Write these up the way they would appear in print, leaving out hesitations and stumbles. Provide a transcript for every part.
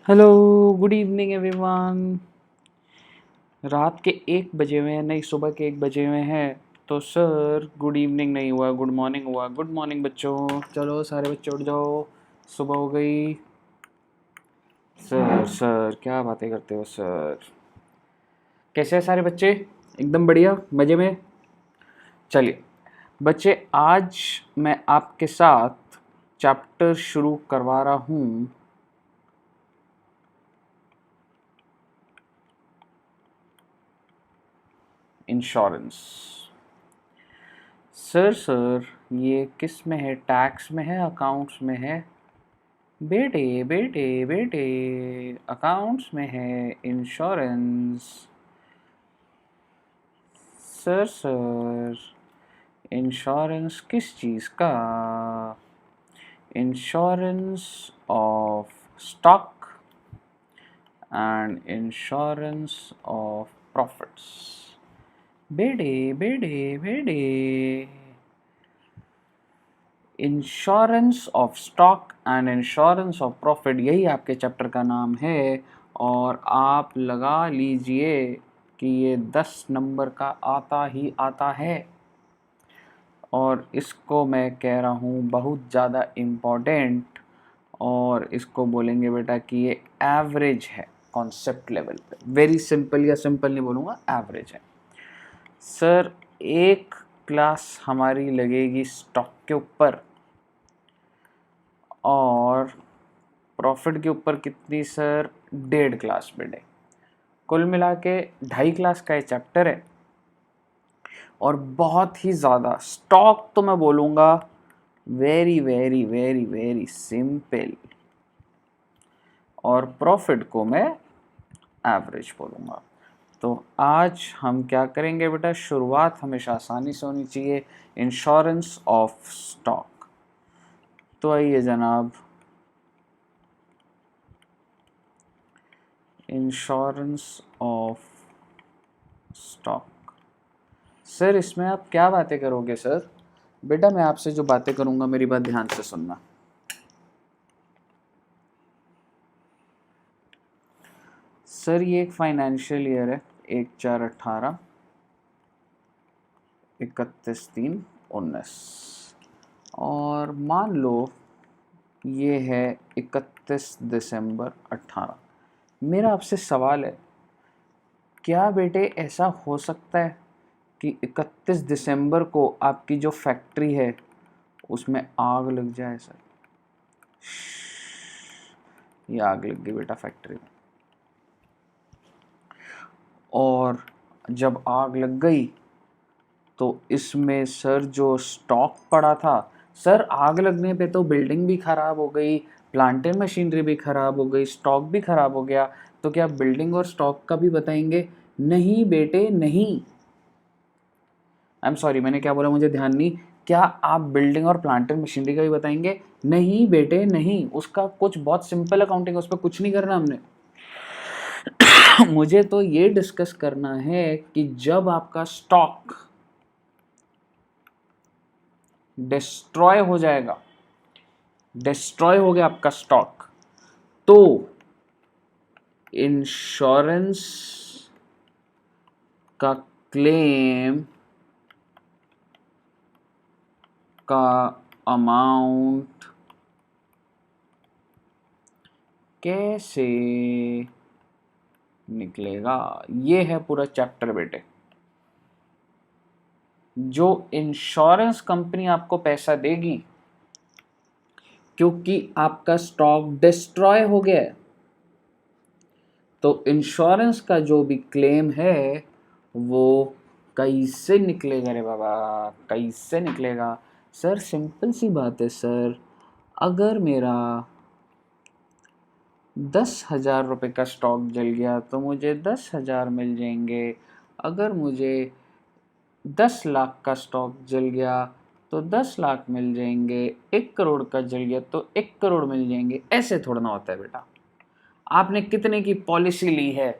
Hello, good evening everyone. रात के 1 बजे हुए हैं, नहीं सुबह के 1 बजे हुए हैं। तो सर गुड इवनिंग नहीं हुआ, गुड मॉर्निंग हुआ। गुड मॉर्निंग बच्चों, चलो सारे बच्चे उठ जाओ, सुबह हो गई। सर सर क्या बातें करते हो सर। कैसे हैं सारे बच्चे? एकदम बढ़िया, मज़े में। चलिए बच्चे, आज मैं आपके साथ चैप्टर शुरू करवा रहा हूँ इंश्योरेंस। सर ये किस में है? टैक्स में है, अकाउंट्स में है? बेटे बेटे बेटे, अकाउंट्स में है इंश्योरेंस। सर इंश्योरेंस किस चीज़ का? Insurance of stock and insurance of profits. बेटे बेटे बेटे, insurance of stock and insurance of profit, यही आपके चैप्टर का नाम है। और आप लगा लीजिए कि ये 10 नंबर का आता ही आता है। और इसको मैं कह रहा हूँ बहुत ज़्यादा इम्पोर्टेंट। और इसको बोलेंगे बेटा कि ये एवरेज है कॉन्सेप्ट लेवल पे। वेरी सिंपल, या सिंपल नहीं बोलूँगा, एवरेज है। सर एक क्लास हमारी लगेगी स्टॉक के ऊपर, और प्रॉफिट के ऊपर कितनी सर? 1.5 क्लास बेटे। कुल मिला के 2.5 क्लास का ये चैप्टर है। और बहुत ही ज़्यादा स्टॉक तो मैं बोलूँगा very very very very simple, और प्रॉफिट को मैं एवरेज बोलूँगा। तो आज हम क्या करेंगे बेटा? शुरुआत हमेशा आसानी से होनी चाहिए, इंश्योरेंस ऑफ स्टॉक। तो आइए जनाब, इंश्योरेंस ऑफ स्टॉक। सर इसमें आप क्या बातें करोगे सर? बेटा मैं आपसे जो बातें करूंगा मेरी बात ध्यान से सुनना। सर ये एक फाइनेंशियल ईयर है, 1/4/18, 31/3/19, और मान लो ये है 31 दिसंबर 18। मेरा आपसे सवाल है, क्या बेटे ऐसा हो सकता है कि 31 दिसंबर को आपकी जो फैक्ट्री है उसमें आग लग जाए? सर ये आग लग गई बेटा फैक्ट्री में, और जब आग लग गई तो इसमें सर जो स्टॉक पड़ा था, सर आग लगने पे तो बिल्डिंग भी ख़राब हो गई, प्लांट एंड मशीनरी भी ख़राब हो गई, स्टॉक भी ख़राब हो गया, तो क्या बिल्डिंग और स्टॉक का भी बताएंगे? नहीं बेटे नहीं। आई एम सॉरी, मैंने क्या बोला मुझे ध्यान नहीं। क्या आप बिल्डिंग और प्लांट एंड मशीनरी का भी बताएंगे? नहीं बेटे नहीं, उसका कुछ बहुत सिंपल अकाउंटिंग है, उस पर कुछ नहीं करना हमने। मुझे तो ये डिस्कस करना है कि जब आपका स्टॉक डिस्ट्रॉय हो जाएगा, डिस्ट्रॉय हो गया आपका स्टॉक, तो इंश्योरेंस का क्लेम का अमाउंट कैसे निकलेगा? ये है पूरा चैप्टर बेटे। जो इंश्योरेंस कंपनी आपको पैसा देगी क्योंकि आपका स्टॉक डिस्ट्रॉय हो गया है, तो इंश्योरेंस का जो भी क्लेम है वो कैसे निकलेगा रे बाबा? कैसे निकलेगा? सर सिंपल सी बात है सर, अगर मेरा 10,000 रुपये का स्टॉक जल गया तो मुझे 10,000 मिल जाएंगे। अगर मुझे 10 लाख का स्टॉक जल गया तो 10 लाख मिल जाएंगे। 1 करोड़ का जल गया तो 1 करोड़ मिल जाएंगे। ऐसे थोड़ा ना होता है बेटा। आपने कितने की पॉलिसी ली है,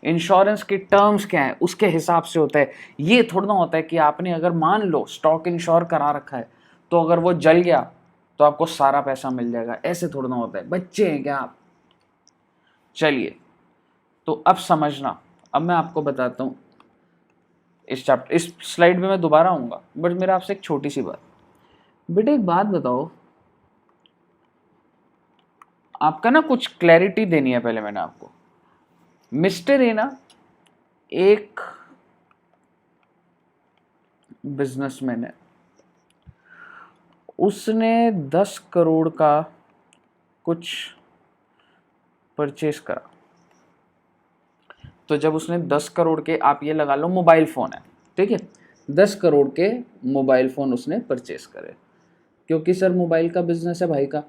इंश्योरेंस की टर्म्स क्या है, उसके हिसाब से होता है। ये थोड़ा ना होता है कि आपने अगर मान लो स्टॉक इंश्योर करा रखा है तो अगर वो जल गया तो आपको सारा पैसा मिल जाएगा। ऐसे थोड़ा ना होता है। बच्चे हैं क्या आप? चलिए, तो अब समझना, अब मैं आपको बताता हूँ इस स्लाइड में मैं दोबारा आऊँगा, बट मेरा आपसे एक छोटी सी बात, बेटे एक बात बताओ, आपका ना कुछ क्लैरिटी देनी है पहले मैंने आपको। मिस्टर ए ना एक बिजनेसमैन है, उसने 10 करोड़ का कुछ परचेस करा। तो जब उसने 10 करोड़ के, आप ये लगा लो मोबाइल फ़ोन है, ठीक है, 10 करोड़ के मोबाइल फ़ोन उसने परचेस करे, क्योंकि सर मोबाइल का बिजनेस है भाई का।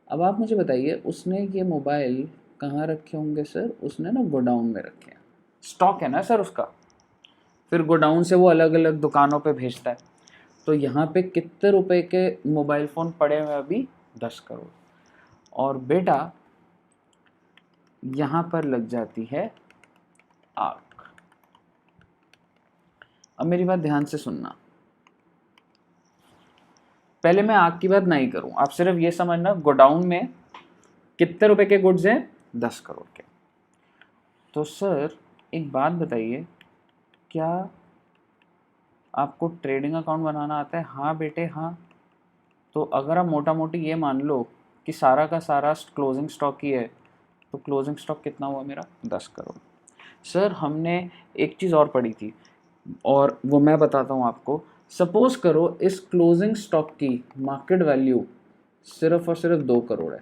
अब आप मुझे बताइए, उसने ये मोबाइल कहाँ रखे होंगे सर? उसने ना गोडाउन में रखे हैं, स्टॉक है ना सर उसका, फिर गोडाउन से वो अलग अलग दुकानों पे भेजता है। तो यहाँ पे कितने रुपए के मोबाइल फ़ोन पड़े हुए अभी? 10 करोड़। और बेटा यहाँ पर लग जाती है आग। अब मेरी बात ध्यान से सुनना, पहले मैं आग की बात नहीं करूं, आप सिर्फ ये समझना गोडाउन में कितने रुपए के गुड्स हैं? 10 करोड़ के। तो सर एक बात बताइए, क्या आपको ट्रेडिंग अकाउंट बनाना आता है? हाँ बेटे हाँ। तो अगर आप मोटा मोटी ये मान लो कि सारा का सारा क्लोजिंग स्टॉक ही है, तो क्लोजिंग स्टॉक कितना हुआ मेरा? 10 करोड़। सर हमने एक चीज़ और पढ़ी थी, और वो मैं बताता हूँ आपको। सपोज करो इस क्लोजिंग स्टॉक की मार्केट वैल्यू सिर्फ और सिर्फ 2 करोड़ है,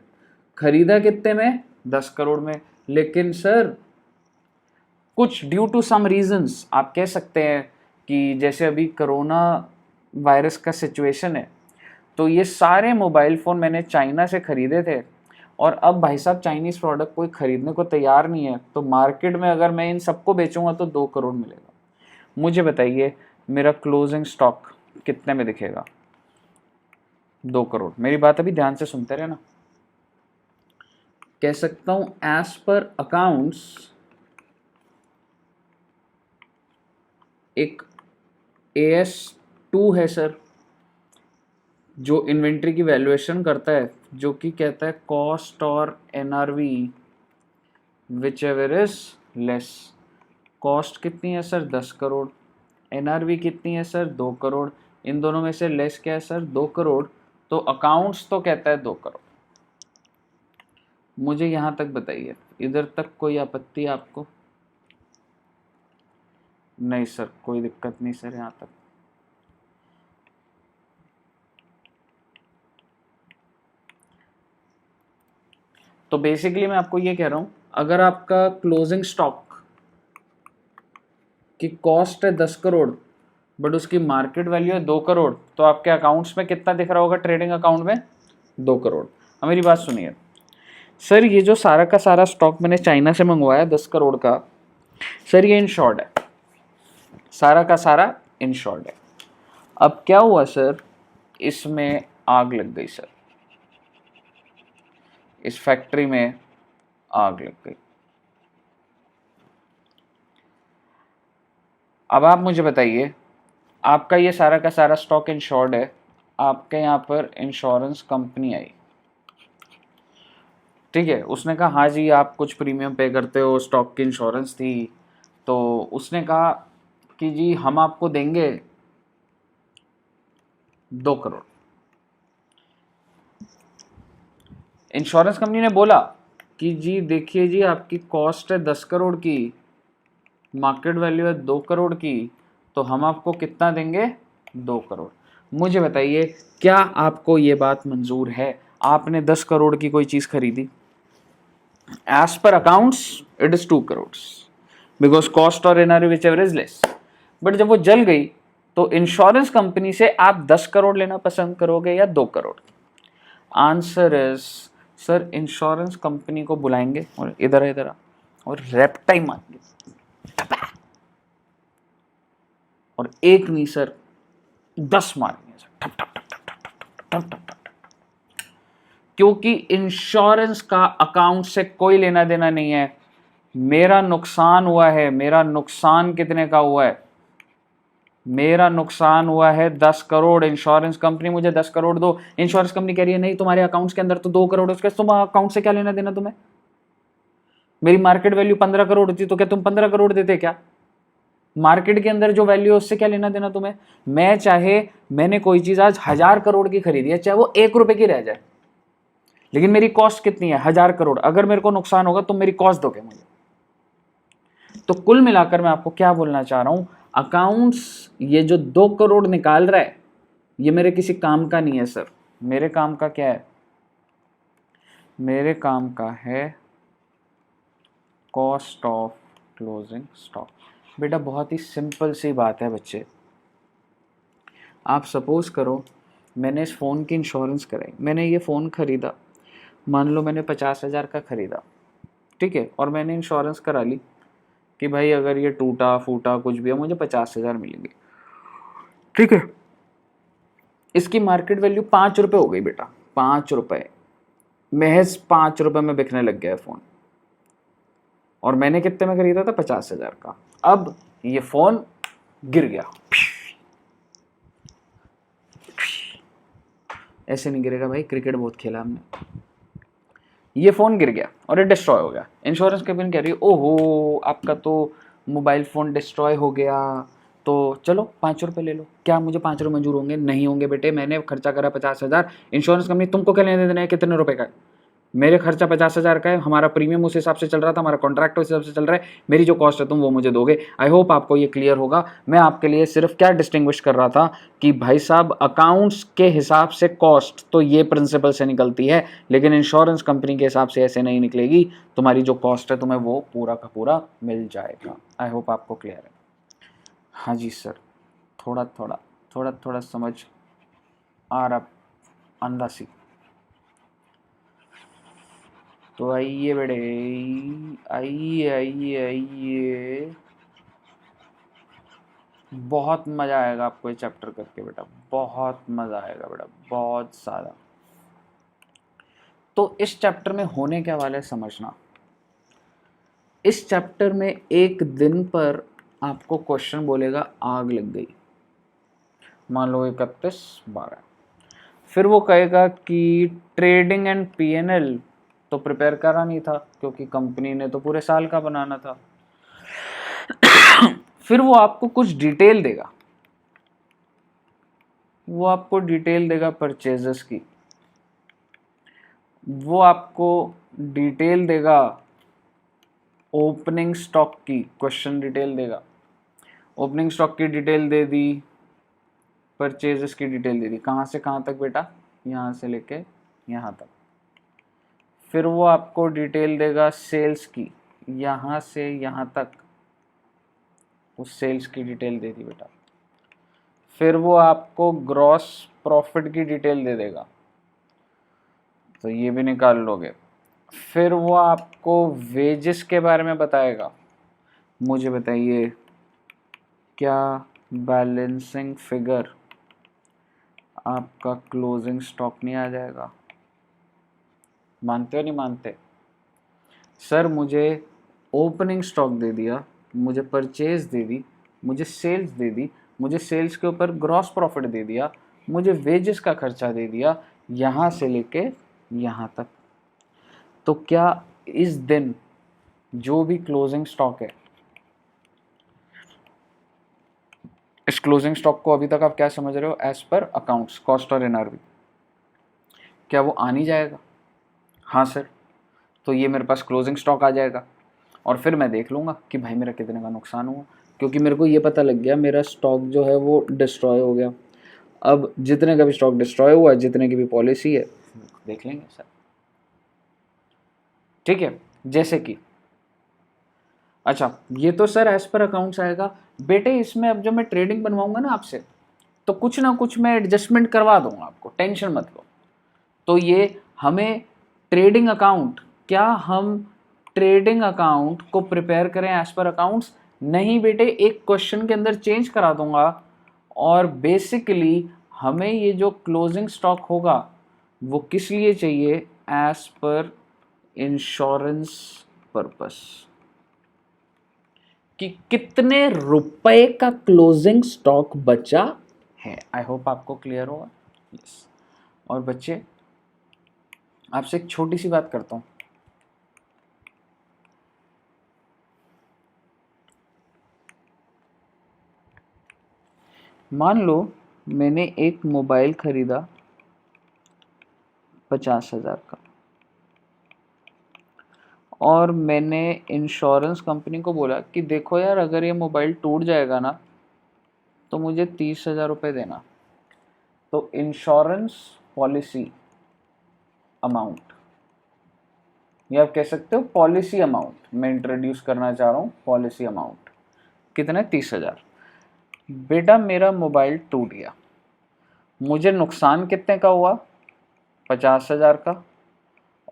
खरीदा कितने में? 10 करोड़ में। लेकिन सर कुछ ड्यू टू सम रीजंस, आप कह सकते हैं कि जैसे अभी कोरोना वायरस का सिचुएशन है, तो ये सारे मोबाइल फ़ोन मैंने चाइना से ख़रीदे थे, और अब भाई साहब चाइनीज़ प्रोडक्ट कोई ख़रीदने को तैयार नहीं है, तो मार्केट में अगर मैं इन सबको बेचूंगा तो 2 करोड़ मिलेगा। मुझे बताइए मेरा क्लोजिंग स्टॉक कितने में दिखेगा? 2 करोड़। मेरी बात अभी ध्यान से सुनते रहना। कह सकता हूं एज पर अकाउंट्स एक AS2 है सर, जो इन्वेंट्री की वैल्यूएशन करता है, जो कि कहता है कॉस्ट और NRV whichever is less. Cost कितनी है सर? 10 करोड़। NRV कितनी है सर? 2 करोड़। इन दोनों में से लेस क्या है सर? 2 करोड़। तो अकाउंट्स तो कहता है 2 करोड़। मुझे यहाँ तक बताइए, इधर तक कोई आपत्ति आपको? नहीं सर कोई दिक्कत नहीं सर यहाँ तक। तो बेसिकली मैं आपको ये कह रहा हूँ, अगर आपका क्लोजिंग स्टॉक की कॉस्ट है 10 करोड़ बट उसकी मार्केट वैल्यू है 2 करोड़, तो आपके अकाउंट्स में कितना दिख रहा होगा? ट्रेडिंग अकाउंट में 2 करोड़। अब मेरी बात सुनिए सर, ये जो सारा का सारा स्टॉक मैंने चाइना से मंगवाया 10 करोड़ का, सर ये इंश्योर्ड है, सारा का सारा इंश्योर्ड है। अब क्या हुआ सर, इसमें आग लग गई सर, इस फैक्ट्री में आग लग गई। अब आप मुझे बताइए, आपका ये सारा का सारा स्टॉक इंश्योर्ड है, आपके यहाँ पर इंश्योरेंस कंपनी आई, ठीक है, उसने कहा हाँ जी आप कुछ प्रीमियम पे करते हो, स्टॉक की इंश्योरेंस थी, तो उसने कहा कि जी हम आपको देंगे 2 करोड़। इंश्योरेंस कंपनी ने बोला कि जी देखिए जी आपकी कॉस्ट है 10 करोड़ की, मार्केट वैल्यू है 2 करोड़ की, तो हम आपको कितना देंगे? 2 करोड़। मुझे बताइए क्या आपको ये बात मंजूर है? आपने 10 करोड़ की कोई चीज़ खरीदी, as per accounts it is 2 crore because cost और NRV whichever is less, but जब वो जल गई तो इंश्योरेंस कंपनी से आप 10 करोड़ लेना पसंद करोगे या 2 crore? Answer is sir insurance company को बुलाएंगे और इधर इधर और रेप्टाई मारेंगे, और एक नहीं सर 10 मारेंगे सर, ठप ठप ठप ठप ठप ठप ठप ठप ठप, क्योंकि इंश्योरेंस का अकाउंट से कोई लेना देना नहीं है। मेरा नुकसान हुआ है, मेरा नुकसान कितने का हुआ है? मेरा नुकसान हुआ है 10 करोड़। इंश्योरेंस कंपनी मुझे 10 करोड़ दो, इंश्योरेंस कंपनी कह रही है नहीं तुम्हारे अकाउंट्स के अंदर तो 2 करोड़, उसके तुम अकाउंट से क्या लेना देना तुम्हें? मेरी मार्केट वैल्यू 15 करोड़ होती तो क्या तुम 15 करोड़ देते क्या? मार्केट के अंदर जो वैल्यू है उससे क्या लेना देना तुम्हें? मैं चाहे मैंने कोई चीज आज 1000 करोड़ की खरीदी है, चाहे वो 1 रुपए की रह जाए, लेकिन मेरी कॉस्ट कितनी है? 1000 करोड़। अगर मेरे को नुकसान होगा तो मेरी कॉस्ट दोगे मुझे? तो कुल मिलाकर मैं आपको क्या बोलना चाह रहा हूं, अकाउंट्स ये जो 2 करोड़ निकाल रहा है ये मेरे किसी काम का नहीं है सर। मेरे काम का क्या है? मेरे काम का है कॉस्ट ऑफ क्लोजिंग स्टॉक। बेटा बहुत ही सिंपल सी बात है बच्चे। आप सपोज करो मैंने इस फ़ोन की इंश्योरेंस कराई, मैंने ये फ़ोन ख़रीदा, मान लो मैंने 50,000 का ख़रीदा, ठीक है, और मैंने इंश्योरेंस करा ली कि भाई अगर ये टूटा फूटा कुछ भी है मुझे 50,000 मिलेंगे, ठीक है। इसकी मार्केट वैल्यू 5 रुपये हो गई बेटा, 5 रुपये, महज 5 रुपये में बिकने लग गया फ़ोन, और मैंने कितने में खरीदा था? 50,000 का। अब ये फ़ोन गिर गया, ऐसे नहीं गिरेगा भाई, क्रिकेट बहुत खेला हमने। ये फ़ोन गिर गया और ये डिस्ट्रॉय हो गया। इंश्योरेंस कंपनी कह रही है ओहो आपका तो मोबाइल फ़ोन डिस्ट्रॉय हो गया, तो चलो 5 रुपये ले लो। क्या मुझे 5 रुपये मंजूर होंगे? नहीं होंगे बेटे, मैंने खर्चा करा 50,000। इंश्योरेंस कंपनी तुमको क्या लेने देना है कितने रुपए का है? मेरे खर्चा 50,000 का है, हमारा प्रीमियम उस हिसाब से चल रहा था, हमारा कॉन्ट्रैक्ट उस हिसाब से चल रहा है, मेरी जो कॉस्ट है तुम वो मुझे दोगे। आई होप आपको ये क्लियर होगा। मैं आपके लिए सिर्फ क्या डिस्टिंग्विश कर रहा था कि भाई साहब अकाउंट्स के हिसाब से कॉस्ट तो ये प्रिंसिपल से निकलती है, लेकिन इंश्योरेंस कंपनी के हिसाब से ऐसे नहीं निकलेगी। तुम्हारी जो कॉस्ट है तुम्हें वो पूरा का पूरा मिल जाएगा। आई होप आपको क्लियर है। हाँ जी सर, थोड़ा थोड़ा थोड़ा थोड़ा समझ आ रहा, अंदासी। तो आइए बेटे, आइए आइए आइए, बहुत मज़ा आएगा आपको ये चैप्टर करके बेटा, बहुत मज़ा आएगा बेटा, बहुत ज़्यादा। तो इस चैप्टर में होने क्या वाला है समझना। इस चैप्टर में एक दिन पर आपको क्वेश्चन बोलेगा आग लग गई, मान लो 31/12, फिर वो कहेगा कि ट्रेडिंग एंड पीएनएल तो प्रिपेयर करा नहीं था क्योंकि कंपनी ने तो पूरे साल का बनाना था। फिर वो आपको कुछ डिटेल देगा, वो आपको डिटेल देगा परचेजेस की, वो आपको डिटेल देगा ओपनिंग स्टॉक की, क्वेश्चन डिटेल देगा। ओपनिंग स्टॉक की डिटेल दे दी, परचेजेस की डिटेल दे दी, कहाँ से कहाँ तक बेटा? यहाँ से लेके यहाँ तक। फिर वो आपको डिटेल देगा सेल्स की, यहाँ से यहाँ तक, उस सेल्स की डिटेल दे दी बेटा। फिर वो आपको ग्रॉस प्रॉफिट की डिटेल दे देगा, तो ये भी निकाल लोगे। फिर वो आपको वेजेस के बारे में बताएगा। मुझे बताइए क्या बैलेंसिंग फिगर आपका क्लोजिंग स्टॉक नहीं आ जाएगा? मानते हो नहीं मानते? सर मुझे ओपनिंग स्टॉक दे दिया, मुझे परचेज दे दी, मुझे सेल्स दे दी, मुझे सेल्स के ऊपर ग्रॉस प्रॉफिट दे दिया, मुझे वेजेस का खर्चा दे दिया, यहाँ से लेके यहाँ तक। तो क्या इस दिन जो भी क्लोजिंग स्टॉक है, इस क्लोजिंग स्टॉक को अभी तक आप क्या समझ रहे हो? एज पर अकाउंट्स कॉस्ट और एनआरवी, क्या वो आ नहीं जाएगा? हाँ सर, तो ये मेरे पास क्लोजिंग स्टॉक आ जाएगा और फिर मैं देख लूँगा कि भाई मेरा कितने का नुकसान हुआ, क्योंकि मेरे को ये पता लग गया मेरा स्टॉक जो है वो डिस्ट्रॉय हो गया। अब जितने का भी स्टॉक डिस्ट्रॉय हुआ, जितने की भी पॉलिसी है देख लेंगे सर, ठीक है। जैसे कि अच्छा ये तो सर एज पर अकाउंट्स आएगा बेटे, इसमें अब जब मैं ट्रेडिंग बनवाऊंगा ना आपसे तो कुछ ना कुछ मैं एडजस्टमेंट करवा दूंगा आपको, टेंशन मत लो। तो ये हमें ट्रेडिंग अकाउंट, क्या हम ट्रेडिंग अकाउंट को प्रिपेयर करें एज पर अकाउंट्स? नहीं बेटे, एक क्वेश्चन के अंदर चेंज करा दूंगा और बेसिकली हमें ये जो क्लोजिंग स्टॉक होगा वो किस लिए चाहिए? एज पर इंश्योरेंस पर्पस, कि कितने रुपए का क्लोजिंग स्टॉक बचा है। आई होप आपको क्लियर होगा। यस। और बच्चे आपसे एक छोटी सी बात करता हूँ, मान लो मैंने एक मोबाइल खरीदा 50,000 का, और मैंने इंश्योरेंस कंपनी को बोला कि देखो यार, अगर ये मोबाइल टूट जाएगा ना तो मुझे 30,000 रुपये देना। तो इंश्योरेंस पॉलिसी अमाउंट, या आप कह सकते हो पॉलिसी अमाउंट, मैं इंट्रोड्यूस करना चाह रहा हूँ पॉलिसी अमाउंट, कितना है? 30,000। बेटा मेरा मोबाइल टूट गया, मुझे नुकसान कितने का हुआ? 50,000 का,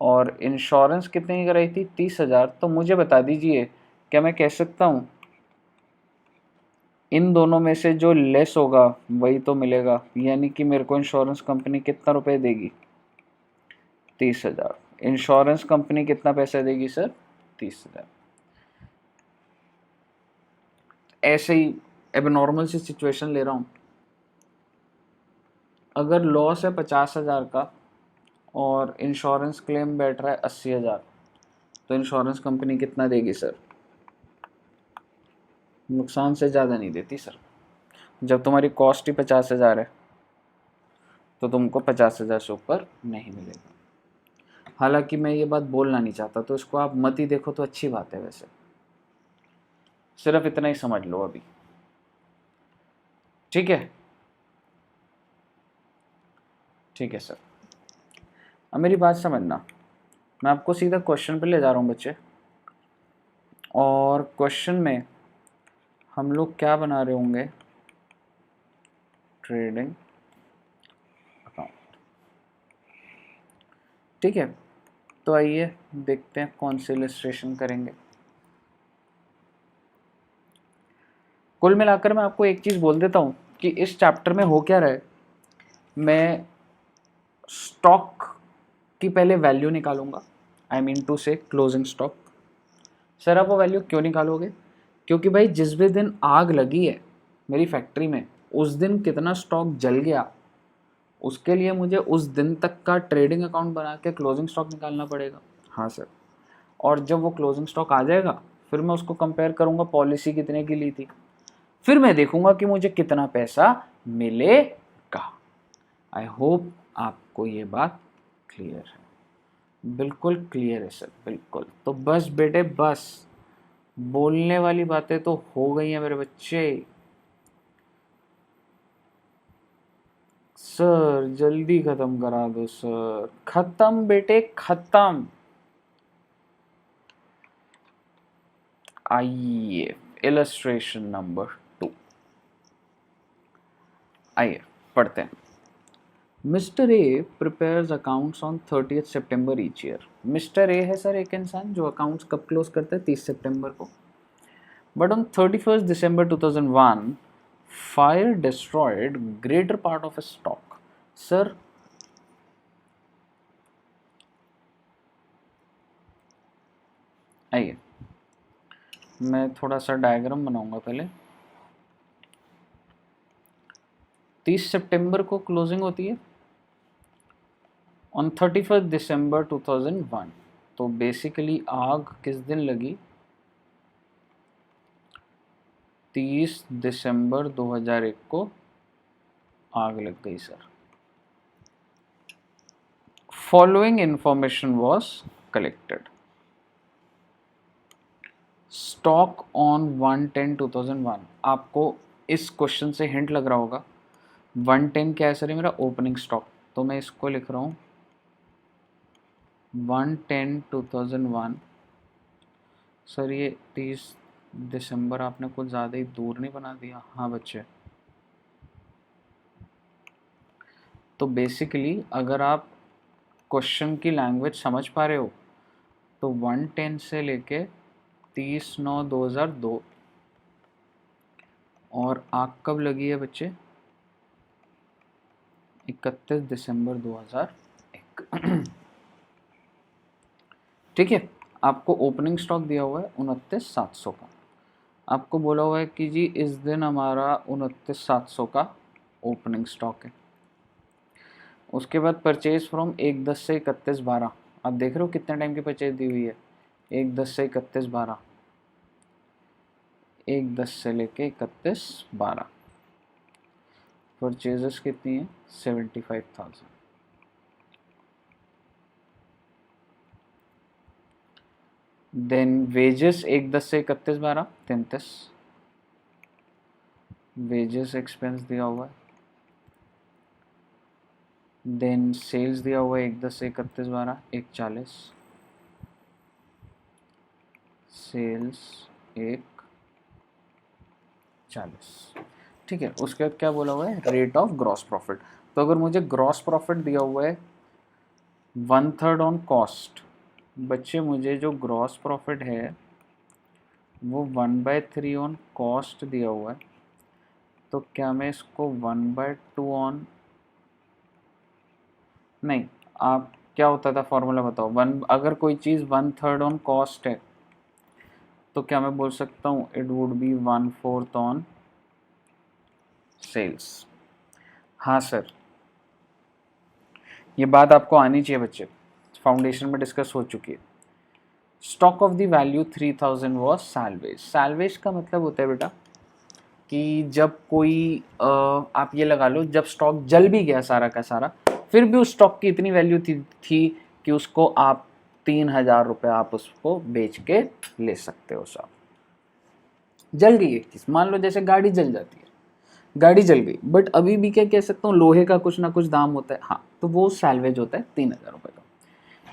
और इंश्योरेंस कितने की कराई थी? 30,000। तो मुझे बता दीजिए, क्या मैं कह सकता हूँ इन दोनों में से जो लेस होगा वही तो मिलेगा, यानी कि मेरे को इंश्योरेंस कंपनी कितना रुपए देगी? 30,000। इंश्योरेंस कंपनी कितना पैसा देगी सर? 30,000। ऐसे ही एबनॉर्मल सी सिचुएशन ले रहा हूँ, अगर लॉस है 50,000 का और इंश्योरेंस क्लेम बैठ रहा है 80,000, तो इंश्योरेंस कंपनी कितना देगी सर? नुकसान से ज़्यादा नहीं देती सर। जब तुम्हारी कॉस्ट ही 50,000 है तो तुमको 50,000 से ऊपर नहीं मिलेगा। हालांकि मैं ये बात बोलना नहीं चाहता, तो इसको आप मत ही देखो तो अच्छी बात है। वैसे सिर्फ इतना ही समझ लो अभी, ठीक है? ठीक है सर। अब मेरी बात समझना, मैं आपको सीधा क्वेश्चन पे ले जा रहा हूँ बच्चे, और क्वेश्चन में हम लोग क्या बना रहे होंगे? Trading account. ठीक है, तो आइए देखते हैं कौन सी इलस्ट्रेशन करेंगे। कुल मिलाकर मैं आपको एक चीज़ बोल देता हूँ कि इस चैप्टर में हो क्या रहा है, मैं स्टॉक की पहले वैल्यू निकालूंगा, आई मीन टू से क्लोजिंग स्टॉक। सर आप वो वैल्यू क्यों निकालोगे? क्योंकि भाई जिस भी दिन आग लगी है मेरी फैक्ट्री में, उस दिन कितना स्टॉक जल गया, उसके लिए मुझे उस दिन तक का ट्रेडिंग अकाउंट बना के क्लोजिंग स्टॉक निकालना पड़ेगा। हाँ सर। और जब वो क्लोजिंग स्टॉक आ जाएगा, फिर मैं उसको कंपेयर करूंगा पॉलिसी कितने की ली थी, फिर मैं देखूंगा कि मुझे कितना पैसा मिलेगा। आई होप आपको ये बात क्लियर है। बिल्कुल क्लियर है सर, बिल्कुल। तो बस बेटे बस, बोलने वाली बातें तो हो गई हैं मेरे बच्चे। सर जल्दी खत्म करा दो सर, खत्म बेटे खत्म। आइए इलस्ट्रेशन नंबर 2, आइए पढ़ते हैं। Mister A prepares accounts on 30th September each year. Mister A है सर एक इंसान जो अकाउंट्स कब क्लोज करता है? 30 सितंबर को। But on 31st December 2001 fire destroyed greater part of stock. Sir आइए मैं थोड़ा सा डायग्राम बनाऊंगा पहले। 30 सितंबर को क्लोजिंग होती है, ऑन 31st December 2001। तो बेसिकली आग किस दिन लगी? 30 दिसंबर 2001 को आग लग गई sir. Following information was collected. Stock on 1/10/2001। आपको इस क्वेश्चन से हिंट लग रहा होगा 110 क्या है सर? ये मेरा ओपनिंग स्टॉक, तो मैं इसको लिख रहा हूँ 1/10/2001। सर ये 30 दिसंबर आपने कुछ ज़्यादा ही दूर नहीं बना दिया? हाँ बच्चे, तो बेसिकली अगर आप क्वेश्चन की लैंग्वेज समझ पा रहे हो तो 110 से लेके 30/9/2002, और आग कब लगी है बच्चे? 31 दिसंबर 2001। ठीक है, आपको ओपनिंग स्टॉक दिया हुआ है 29,700 का। आपको बोला हुआ है कि जी इस दिन हमारा 29,700 का ओपनिंग स्टॉक है। उसके बाद परचेज फ्रॉम 1/10 से 31/12। आप देख रहे हो कितने टाइम की परचेज दी हुई है? 1/10 से 31/12, 1/10 से लेके 31/12। परचेजेस कितनी है 75,000। देन वेजेस 1/10 से 31/12 33, वेजेस एक्सपेंस दिया हुआ है। देन सेल्स दिया हुआ है 1/10 से 31/12 1/40, सेल्स 1/40। ठीक है, उसके बाद क्या बोला हुआ है रेट ऑफ ग्रॉस प्रॉफिट। तो अगर मुझे ग्रॉस प्रॉफिट दिया हुआ है 1/3 ऑन कॉस्ट, बच्चे मुझे जो ग्रॉस प्रॉफिट है वो 1/3 ऑन कॉस्ट दिया हुआ है, तो क्या मैं इसको 1/2 ऑन, नहीं, आप क्या होता था फॉर्मूला बताओ। अगर कोई चीज़ 1/3 ऑन कॉस्ट है तो क्या मैं बोल सकता हूँ it would be 1/4 on sales. हाँ सर, ये बात आपको आनी चाहिए बच्चे, फाउंडेशन में डिस्कस हो चुकी है। Stock of the value 3000 was salvage. Salvage का मतलब होता है बेटा कि जब कोई आप ये लगा लो जब स्टॉक जल भी गया सारा का सारा, फिर भी उस स्टॉक की इतनी वैल्यू थी कि उसको आप 3000 रुपये आप उसको बेच के ले सकते हो। साहब जल गई एक चीज़, मान लो जैसे गाड़ी जल जाती है, गाड़ी जल गई बट अभी भी क्या कह सकता हूँ लोहे का कुछ ना कुछ दाम होता है, हाँ, तो वो सैल्वेज होता है 3000 रुपये का।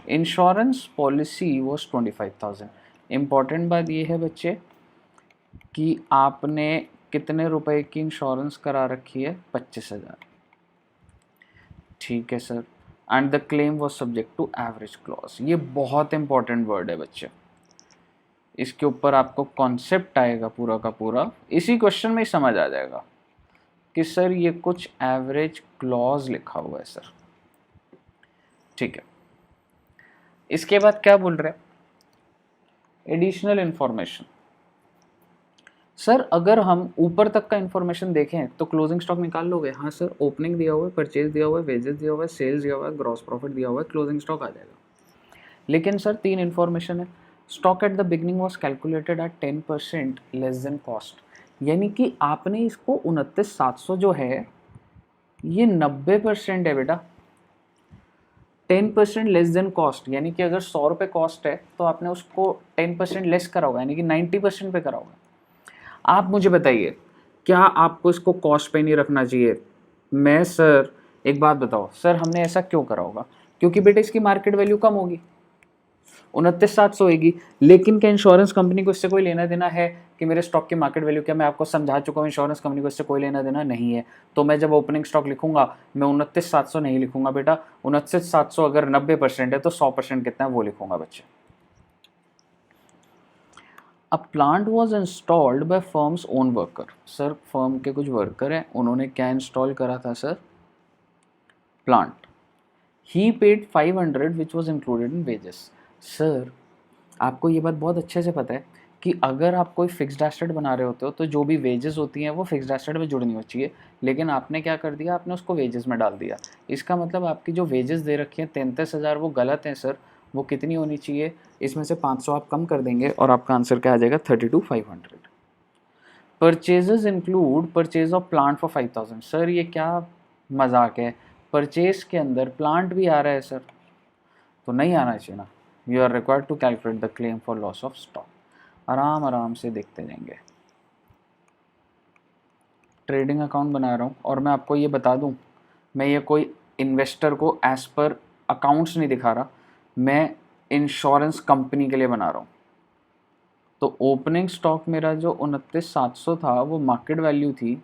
Insurance policy was 25,000। इंपॉर्टेंट बात ये है बच्चे कि आपने कितने रुपए की इंश्योरेंस करा रखी है 25,000। ठीक है sir. And the claim was subject to average clause. ये बहुत इंपॉर्टेंट वर्ड है बच्चे, इसके ऊपर आपको कॉन्सेप्ट आएगा पूरा का पूरा, इसी क्वेश्चन में ही समझ आ जाएगा कि सर ये कुछ एवरेज क्लॉज लिखा हुआ है सर। ठीक है, इसके बाद क्या बोल रहे हैं एडिशनल इंफॉर्मेशन। सर अगर हम ऊपर तक का इंफॉर्मेशन देखें तो क्लोजिंग स्टॉक निकाल लोगे। हाँ सर, ओपनिंग दिया हुआ है, परचेज दिया हुआ है, वेजेस दिया हुआ है, सेल्स दिया हुआ है, ग्रॉस प्रॉफिट दिया हुआ है, क्लोजिंग स्टॉक आ जाएगा। लेकिन सर 3 इंफॉर्मेशन है। Stock at the beginning was calculated at 10% less than cost, यानी कि आपने इसको 29,700 जो है ये 90% है बेटा। 10% लेस देन कॉस्ट, यानी कि अगर 100 रुपये कॉस्ट है तो आपने उसको 10% लेस करा होगा, यानी कि 90% पे करा होगा। आप मुझे बताइए क्या आपको इसको कॉस्ट पे नहीं रखना चाहिए? मैं सर एक बात बताओ सर, हमने ऐसा क्यों करा होगा? क्योंकि बेटा इसकी मार्केट वैल्यू कम होगी, 29,700 होगी। लेकिन क्या इंश्योरेंस कंपनी को इससे कोई लेना देना है कि मेरे स्टॉक की मार्केट वैल्यू क्या? मैं आपको समझा चुका हूँ इंश्योरेंस कंपनी को इससे कोई लेना देना नहीं है। तो मैं जब ओपनिंग स्टॉक लिखूंगा मैं 29,700 नहीं लिखूंगा बेटा। 29,700 अगर 90% है तो 100% कितना है वो लिखूंगा बच्चे। A plant was installed by firm's own worker. Sir firm के कुछ वर्कर हैं, उन्होंने क्या इंस्टॉल करा था sir? Plant. He paid 500 which was included in wages. Sir आपको ये बात बहुत अच्छे से पता है कि अगर आप कोई फिक्स्ड एसेट बना रहे होते हो तो जो भी वेजेस होती हैं वो फिक्स्ड एसेट में जुड़नी होती चाहिए, लेकिन आपने क्या कर दिया, आपने उसको वेजेस में डाल दिया। इसका मतलब आपकी जो वेजेस दे रखी हैं 33,000 वो गलत हैं सर। वो कितनी होनी चाहिए? इसमें से 500 आप कम कर देंगे और आपका आंसर क्या आ जाएगा 32,500। Purchases include purchase of plant for 5,000। Sir ये क्या मजाक है, परचेज के अंदर प्लांट भी आ रहा है सर, तो नहीं आना चाहिए ना। You are required to calculate the claim for loss of stock. आराम आराम से देखते जाएंगे। ट्रेडिंग अकाउंट बना रहा हूँ और मैं आपको ये बता दूँ, मैं ये कोई इन्वेस्टर को एज पर अकाउंट्स नहीं दिखा रहा, मैं इंश्योरेंस कंपनी के लिए बना रहा हूँ। तो ओपनिंग स्टॉक मेरा जो 29,700 था वो मार्केट वैल्यू थी,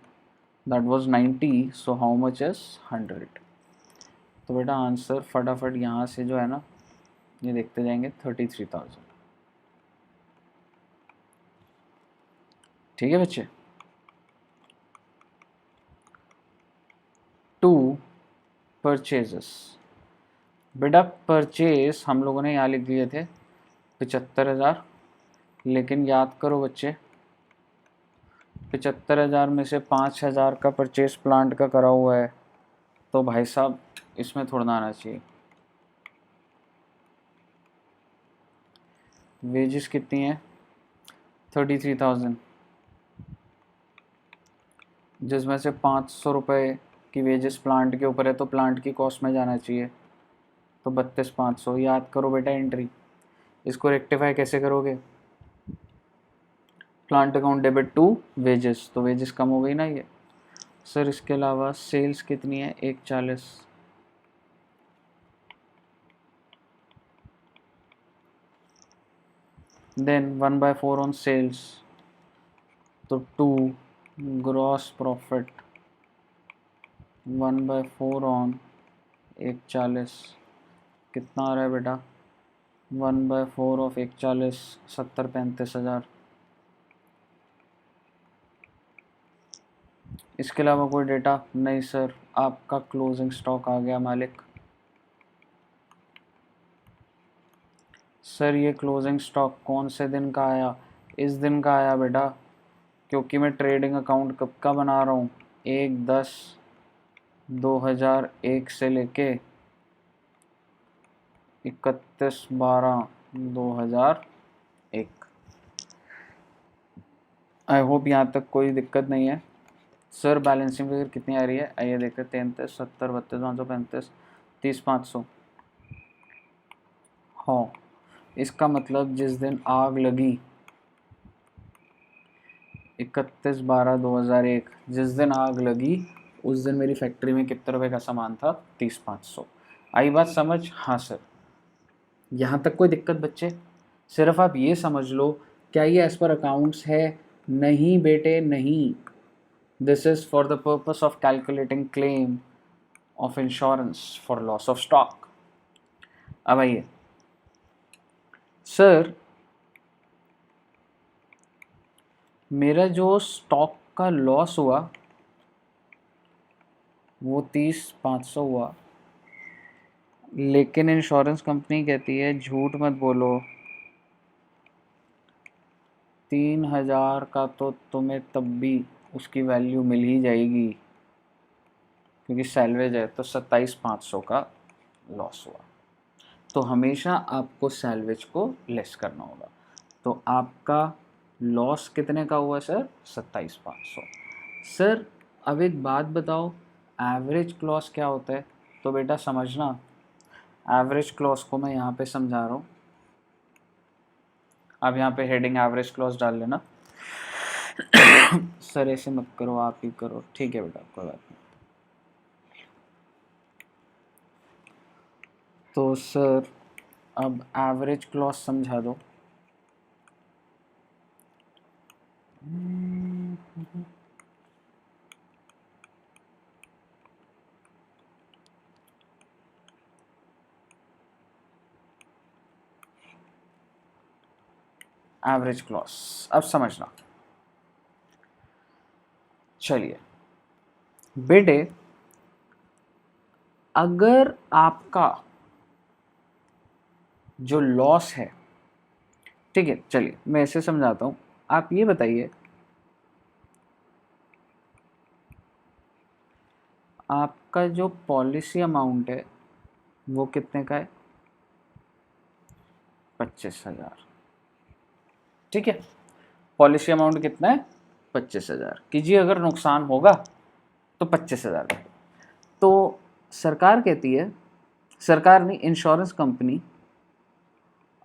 that was 90, so how much is 100। तो बेटा आंसर फटाफट यहाँ से जो है ना ये देखते जाएंगे 33,000। ठीक है बच्चे। 2 परचेजेस। बेटा परचेज हम लोगों ने यहाँ लिख दिए थे 75,000, लेकिन याद करो बच्चे 75,000 में से 5,000 का परचेज प्लांट का करा हुआ है, तो भाई साहब इसमें थोड़ा ना आना चाहिए। वेजेस कितनी है 33,000, जिसमें से 500 रुपये कि वेजेस प्लांट के ऊपर है तो प्लांट की कॉस्ट में जाना चाहिए, तो 32,500 याद करो बेटा एंट्री। इसको रेक्टिफाई कैसे करोगे, plant account debit to wages, तो वेजेस कम हो गई ना ये। सर इसके अलावा सेल्स कितनी है, 140, देन 1/4 ऑन सेल्स, तो 2 ग्रॉस प्रॉफिट 1/4 ऑन 140 कितना आ रहा है बेटा, 1/4 ऑफ 140 70-35,000। इसके अलावा कोई डेटा नहीं सर। आपका क्लोजिंग स्टॉक आ गया मालिक। सर ये क्लोजिंग स्टॉक कौन से दिन का आया, इस दिन का आया बेटा, क्योंकि मैं ट्रेडिंग अकाउंट कब का बना रहा हूँ, 1/10/2001 से लेके 31/12/2001। आई होप यहाँ तक कोई दिक्कत नहीं है। सर बैलेंसिंग फिगर कितनी आ रही है, आइए देखते हैं, 33, 70, 32,535, 30,500। हाँ, इसका मतलब जिस दिन आग लगी 31/12/2001, जिस दिन आग लगी उस दिन मेरी फैक्ट्री में कितने रुपए का सामान था, 30,500। आई बात समझ, हाँ सर। यहाँ तक कोई दिक्कत बच्चे, सिर्फ आप ये समझ लो क्या ये एज पर अकाउंट्स है, नहीं बेटे नहीं। This is for the purpose of calculating claim of insurance for loss of stock. अब आइए सर, मेरा जो स्टॉक का लॉस हुआ वो 30,500 हुआ, लेकिन इंश्योरेंस कंपनी कहती है झूठ मत बोलो, 3,000 का तो तुम्हें तब भी उसकी वैल्यू मिल ही जाएगी क्योंकि सैलवेज है, तो 27,500 का लॉस हुआ। तो हमेशा आपको सैलवेज को लेस करना होगा। तो आपका लॉस कितने का हुआ सर, 27,500। सर अब एक बात बताओ, एवरेज लॉस क्या होता है, तो बेटा समझना, एवरेज क्लॉज को मैं यहाँ पे समझा रहा हूँ। आप यहाँ पे हेडिंग एवरेज क्लॉज डाल लेना। सर ऐसे मत करो, आप ही करो, ठीक है बेटा कोई बात नहीं। तो सर अब एवरेज क्लॉज समझा दो। एवरेज क्लॉज अब समझना। चलिए बेटे, अगर आपका जो लॉस है, ठीक है चलिए मैं ऐसे समझाता हूं, आप ये बताइए आपका जो पॉलिसी अमाउंट है वो कितने का है, 25,000। ठीक है, पॉलिसी अमाउंट कितना है, 25,000। कीजिए अगर नुकसान होगा तो 25,000 का। तो सरकार कहती है, सरकार नहीं इंश्योरेंस कंपनी,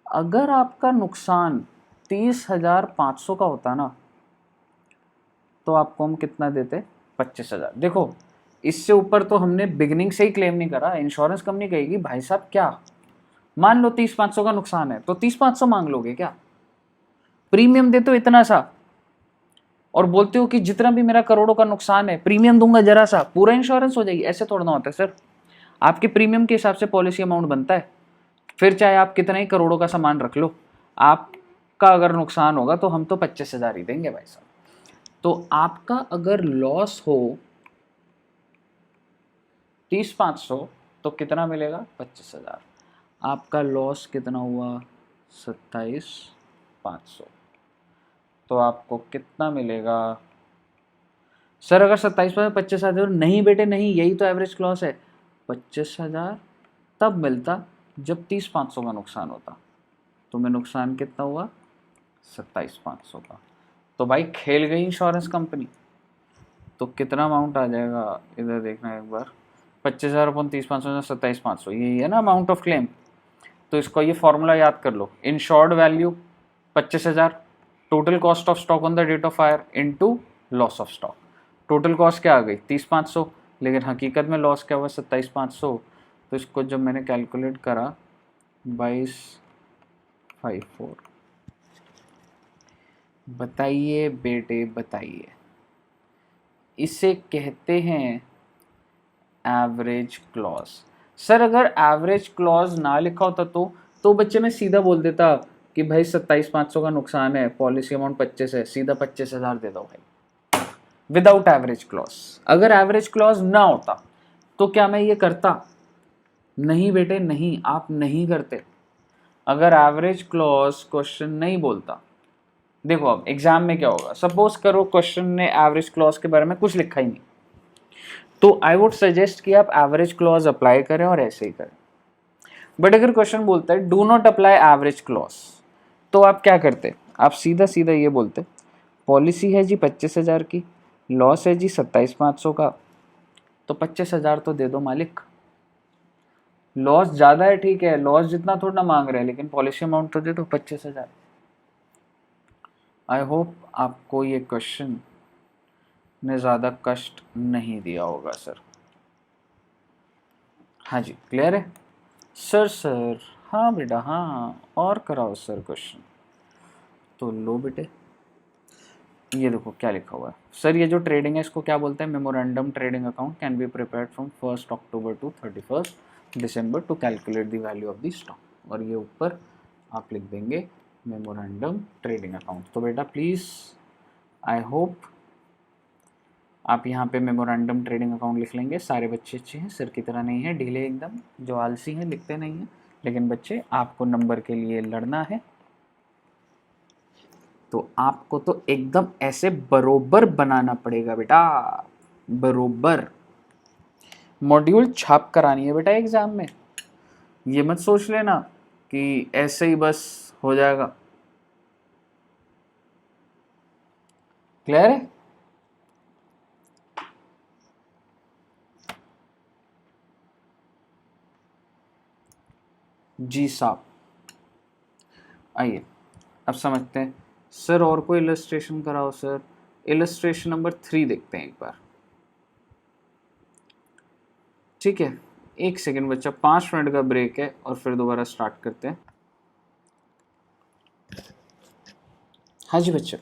अगर आपका नुकसान 30,500 का होता ना तो आपको हम कितना देते, 25,000। देखो इससे ऊपर तो हमने बिगिनिंग से ही क्लेम नहीं करा। इंश्योरेंस कंपनी कहेगी भाई साहब क्या, मान लो 30,500 का नुकसान है तो 30,500 मांग लोगे क्या, प्रीमियम देते हो इतना सा और बोलते हो कि जितना भी मेरा करोड़ों का नुकसान है प्रीमियम दूंगा जरा सा, पूरा इंश्योरेंस हो जाएगी। ऐसे थोड़ा ना होता है सर, आपके प्रीमियम के हिसाब से पॉलिसी अमाउंट बनता है। फिर चाहे आप कितना ही करोड़ों का सामान रख लो, आपका अगर नुकसान होगा तो हम तो 25,000 ही देंगे भाई साहब। तो आपका अगर लॉस हो 30,500 तो कितना मिलेगा, 25,000। आपका लॉस कितना हुआ, 27,500। तो आपको कितना मिलेगा सर, अगर 27,500 25,000 नहीं बेटे नहीं, यही तो एवरेज लॉस है। 25,000 तब मिलता जब 30,500 का नुकसान होता। तो मैं नुकसान कितना हुआ, 27,500 का। तो भाई खेल गई इंश्योरेंस कंपनी। तो कितना अमाउंट आ जाएगा इधर देखना एक बार, 25,000 अपन 30,500 27,500, यही है ना अमाउंट ऑफ क्लेम। तो इसको ये फॉर्मूला याद कर लो, insured value 25,000, total cost of stock on the date of fire into loss of stock. Total cost क्या आ गई 30,500, लेकिन हकीकत में लॉस क्या हुआ 27,500। तो इसको जब मैंने कैलकुलेट करा 2254, बताइए बेटे बताइए, इसे कहते हैं एवरेज क्लॉज। सर अगर एवरेज क्लॉज ना लिखा होता तो बच्चे मैं सीधा बोल देता कि भाई 27,500 का नुकसान है, पॉलिसी अमाउंट 25 है, सीधा 25,000 दे दो भाई, विदाउट एवरेज क्लॉज। अगर एवरेज क्लॉज ना होता तो क्या मैं ये करता? नहीं बेटे नहीं, आप नहीं करते। अगर एवरेज क्लॉज क्वेश्चन नहीं बोलता, देखो अब एग्जाम में क्या होगा, सपोज करो क्वेश्चन ने एवरेज क्लॉज के बारे में कुछ लिखा ही नहीं, तो आई वुड सजेस्ट कि आप एवरेज क्लॉज अप्लाई करें और ऐसे ही करें। बट अगर क्वेश्चन बोलता है do not apply average clause, तो आप क्या करते? आप सीधा सीधा ये बोलते पॉलिसी है जी 25,000 की, लॉस है जी 27,500 का, तो 25,000 तो दे दो मालिक। लॉस ज़्यादा है ठीक है, लॉस जितना थोड़ा मांग रहे हैं, लेकिन पॉलिसी अमाउंट तो दे दो 25,000। आई होप आपको ये क्वेश्चन ने ज़्यादा कष्ट नहीं दिया होगा सर। हाँ जी क्लियर है सर? हाँ बेटा हाँ, और कराओ सर क्वेश्चन। तो लो बेटे, ये देखो क्या लिखा हुआ है सर, ये जो ट्रेडिंग है इसको क्या बोलते हैं? Memorandum trading account can be prepared from 1 October to 31 December to calculate the value of the stock. और ये ऊपर आप लिख देंगे मेमोरेंडम ट्रेडिंग अकाउंट। तो बेटा प्लीज़ आई होप आप यहाँ पे मेमोरेंडम ट्रेडिंग अकाउंट लिख लेंगे। सारे बच्चे अच्छे हैं, सर की तरह नहीं है ढीले एकदम, जो आलसी हैं लिखते नहीं हैं। लेकिन बच्चे आपको नंबर के लिए लड़ना है, तो आपको तो एकदम ऐसे बरोबर बनाना पड़ेगा बेटा, बरोबर। मॉड्यूल छाप कर आनी है बेटा एग्जाम में, ये मत सोच लेना कि ऐसे ही बस हो जाएगा। क्लियर है? जी साहब आइए अब समझते हैं। सर और कोई इलस्ट्रेशन कराओ सर। इलस्ट्रेशन नंबर 3 देखते हैं एक बार, ठीक है? 1 सेकेंड बच्चा, 5 मिनट का ब्रेक है और फिर दोबारा स्टार्ट करते हैं। हाँ जी बच्चा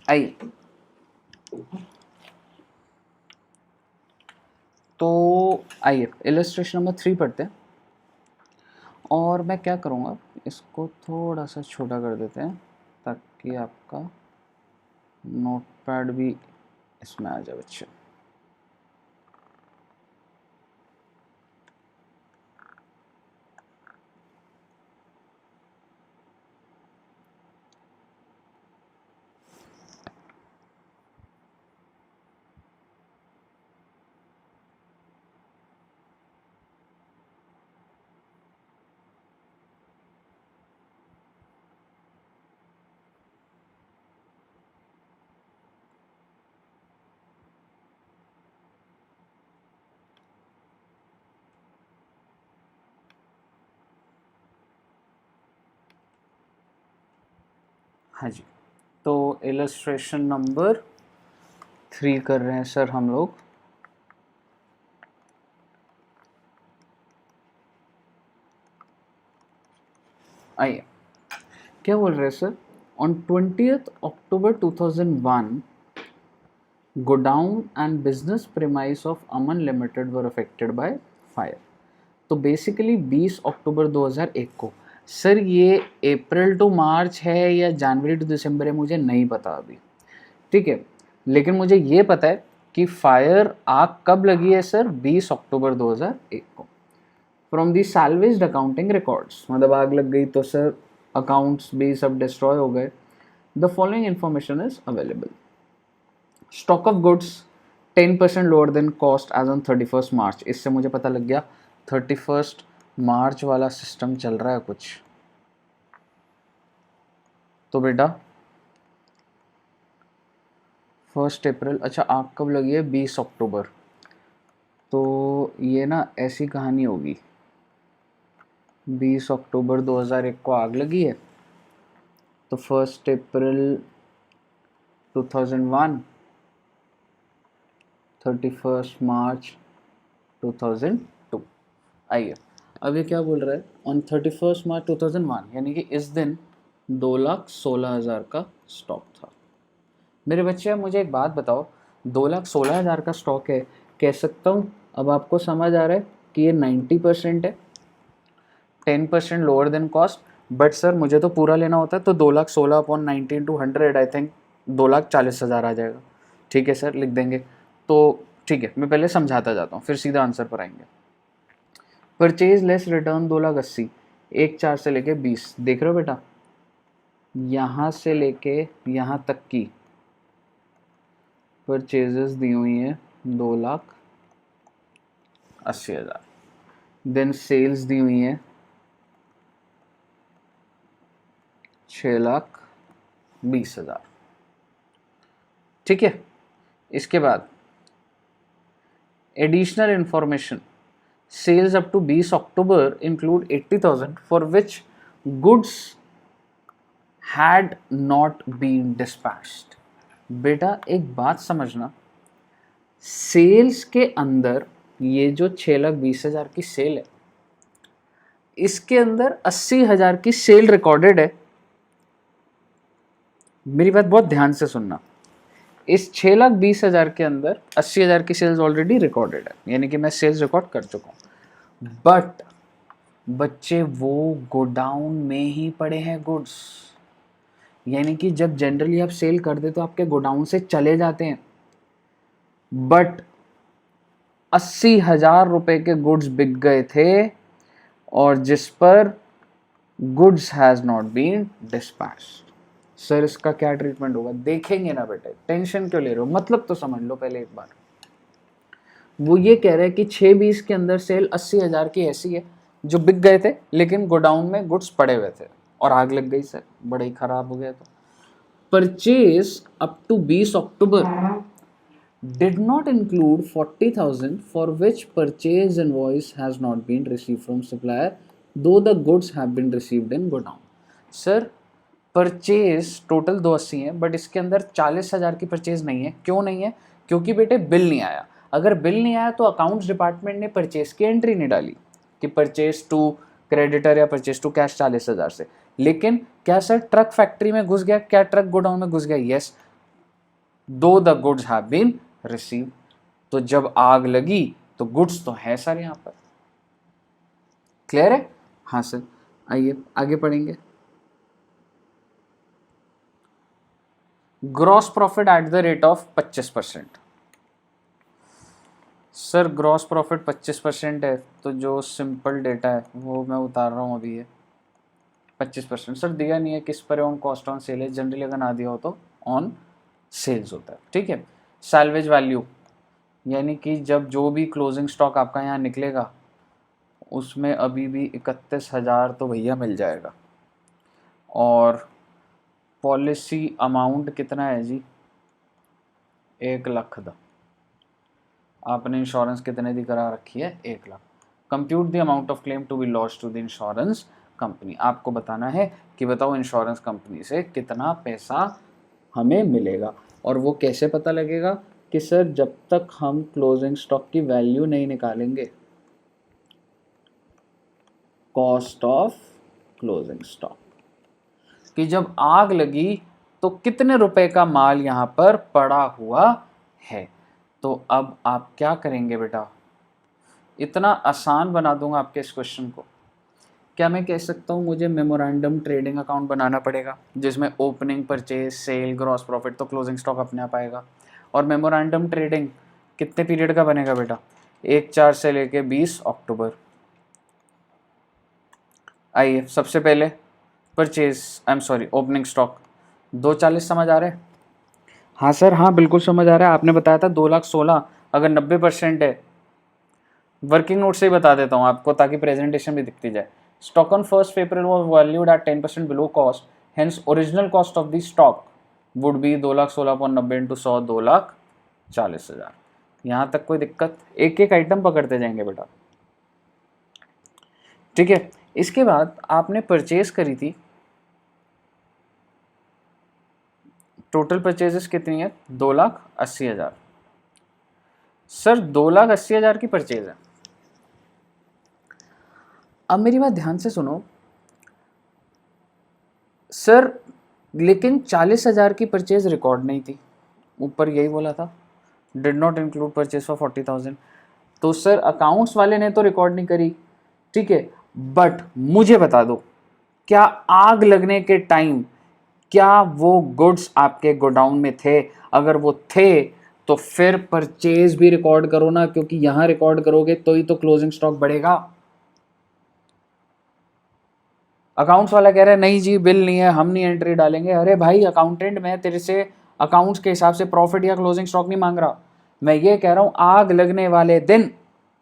आइए। तो आइए इलस्ट्रेशन नंबर 3 पढ़ते हैं। और मैं क्या करूँगा, इसको थोड़ा सा छोटा कर देते हैं ताकि आपका नोटपैड भी इसमें आ जाए बच्चे। हाँ जी, तो इलस्ट्रेशन नंबर 3 कर रहे हैं सर हम लोग। आइए क्या बोल रहे हैं sir, on 20th October 2001 godown and business premise of Aman limited were affected by fire. तो बेसिकली 20 अक्टूबर 2001 को, सर ये अप्रैल टू मार्च है या जनवरी टू दिसंबर है मुझे नहीं पता अभी, ठीक है? लेकिन मुझे ये पता है कि फायर आग कब लगी है सर, 20 अक्टूबर 2001 को। फ्रॉम दी सैल्वेज्ड अकाउंटिंग रिकॉर्ड्स, मतलब आग लग गई तो सर अकाउंट्स भी सब डिस्ट्रॉय हो गए। The following information is available. Stock of goods 10% lower than cost as on 31 March. इससे मुझे पता लग गया 31 मार्च वाला सिस्टम चल रहा है कुछ। तो बेटा 1 अप्रैल, अच्छा आग कब लगी है? 20 अक्टूबर। तो ये ना ऐसी कहानी होगी, 20 अक्टूबर 2001 को आग लगी है, तो 1 अप्रैल 2001, 31 मार्च 2002। आइए अब ये क्या बोल रहा है, ऑन 31 मार्च 2001, यानी कि इस दिन 2,16,000 का स्टॉक था। मेरे बच्चे अब मुझे एक बात बताओ, 2,16,000 का स्टॉक है, कह सकता हूँ अब आपको समझ आ रहा है कि ये 90% है, 10% lower than cost. But sir मुझे तो पूरा लेना होता है, तो 2,16,000 अपॉन 90 into 100, आई थिंक 2,40,000 आ जाएगा। ठीक है सर, लिख देंगे। तो ठीक है, मैं पहले समझाता जाता हूँ, फिर सीधा आंसर पर आएंगे। परचेज लेस रिटर्न 2,80,000, 1/4 से लेके 20, देख रहे हो बेटा, यहाँ से लेके यहाँ तक की परचेजेस दी हुई है 2,80,000। देन सेल्स दी हुई है 6,20,000। ठीक है, इसके बाद additional information, sales up to 20 October include 80,000 for which goods had not been dispatched. बेटा एक बात समझना, सेल्स के अंदर ये जो 6,20,000 की सेल है, इसके अंदर 80,000 की सेल रिकॉर्डेड है। मेरी बात बहुत ध्यान से सुनना, इस 6,20,000 के अंदर 80,000 की सेल्स ऑलरेडी रिकॉर्डेड है, यानी कि मैं सेल्स रिकॉर्ड कर चुका हूँ। बट बच्चे वो गोडाउन में ही पड़े हैं गुड्स, यानी कि जब जनरली आप सेल कर दे तो आपके गोडाउन से चले जाते हैं, बट 80,000 रुपए के गुड्स बिक गए थे, और जिस पर goods has not been dispatched. Sir इसका क्या ट्रीटमेंट होगा, देखेंगे ना बेटे, टेंशन क्यों ले रहे हो, मतलब तो समझ लो पहले एक बार। वो ये कह रहे हैं कि 6/20 के अंदर सेल 80,000 की ऐसी है जो बिक गए थे, लेकिन गोडाउन में गुड्स पड़े हुए थे और आग लग गई सर, बड़ा ही खराब हो गया। तो purchase up to 20 October did not include 40,000 for which purchase invoice has not been received from supplier, though the goods have been received in godown। Sir purchase total 280 है, बट इसके अंदर 40,000 की परचेज नहीं है। क्यों नहीं है? क्योंकि बेटे बिल नहीं आया। अगर बिल नहीं आया तो अकाउंट्स डिपार्टमेंट ने परचेज की एंट्री नहीं डाली कि परचेज टू क्रेडिटर या परचेज टू कैश 40,000 से। लेकिन क्या सर ट्रक फैक्ट्री में घुस गया, क्या ट्रक गोडाउन में घुस गया? Yes, though the goods have been receive. तो जब आग लगी तो गुड्स तो है सर यहाँ पर। क्लियर है? हाँ सर, आइए आगे पढ़ेंगे। Gross profit at the rate of 25%। Sir gross profit 25% है, तो जो सिंपल डेटा है वो मैं उतार रहा हूँ अभी। है 25%। सर दिया नहीं है किस पर ऑन कॉस्ट ऑन सेल है, जनरली अगर ना दिया हो तो ऑन सेल्स होता है। ठीक है, सैल्वेज वैल्यू, यानी कि जब जो भी क्लोजिंग स्टॉक आपका यहाँ निकलेगा उसमें अभी भी 31,000 तो भैया मिल जाएगा। और पॉलिसी अमाउंट कितना है जी? 1,00,000 आपने इंश्योरेंस कितने दी करा रखी है? 1,00,000। Compute the amount of claim to be lost to the insurance company. आपको बताना है कि बताओ इंश्योरेंस कंपनी से कितना पैसा हमें मिलेगा। और वो कैसे पता लगेगा? कि सर जब तक हम क्लोजिंग स्टॉक की वैल्यू नहीं निकालेंगे, कॉस्ट ऑफ क्लोजिंग स्टॉक, कि जब आग लगी तो कितने रुपए का माल यहाँ पर पड़ा हुआ है। तो अब आप क्या करेंगे बेटा, इतना आसान बना दूंगा आपके इस क्वेश्चन को। क्या मैं कह सकता हूँ मुझे मेमोरेंडम ट्रेडिंग अकाउंट बनाना पड़ेगा जिसमें opening, purchase, sale, gross profit, तो क्लोजिंग स्टॉक अपने आप आएगा। और मेमोरेंडम ट्रेडिंग कितने पीरियड का बनेगा बेटा? 1/4 से लेके 20 अक्टूबर। आइए सबसे पहले purchase, I am sorry opening stock 240 समझ आ रहा है? हाँ सर, हाँ बिल्कुल समझ आ रहा है। आपने बताया था 2,16,000, अगर 90% है, वर्किंग नोट से ही बता देता हूँ आपको ताकि प्रेजेंटेशन भी दिखती जाए। Stock on 1 April was valued at 10% below cost, hence original cost of the stock would be 2,16,90 into 100 2,40,000। यहाँ तक कोई दिक्कत? एक एक आइटम पकड़ते जाएंगे बेटा, ठीक है। इसके बाद आपने परचेज करी थी, टोटल परचेजेस कितनी है? 2,80,000। सर 2,80,000 की परचेज है। अब मेरी बात ध्यान से सुनो सर, लेकिन 40,000 की परचेज रिकॉर्ड नहीं थी, ऊपर यही बोला था, did not include purchase for 40,000। तो सर अकाउंट्स वाले ने तो रिकॉर्ड नहीं करी, ठीक है, बट मुझे बता दो, क्या आग लगने के टाइम क्या वो गुड्स आपके गोडाउन में थे? अगर वो थे तो फिर परचेज भी रिकॉर्ड करो ना, क्योंकि यहां रिकॉर्ड करोगे तो ही तो क्लोजिंग स्टॉक बढ़ेगा। अकाउंट्स वाला कह रहा है नहीं जी बिल नहीं है, हम नहीं एंट्री डालेंगे। अरे भाई अकाउंटेंट, मैं तेरे से अकाउंट्स के हिसाब से प्रॉफिट या क्लोजिंग स्टॉक नहीं मांग रहा, मैं ये कह रहा हूं आग लगने वाले दिन,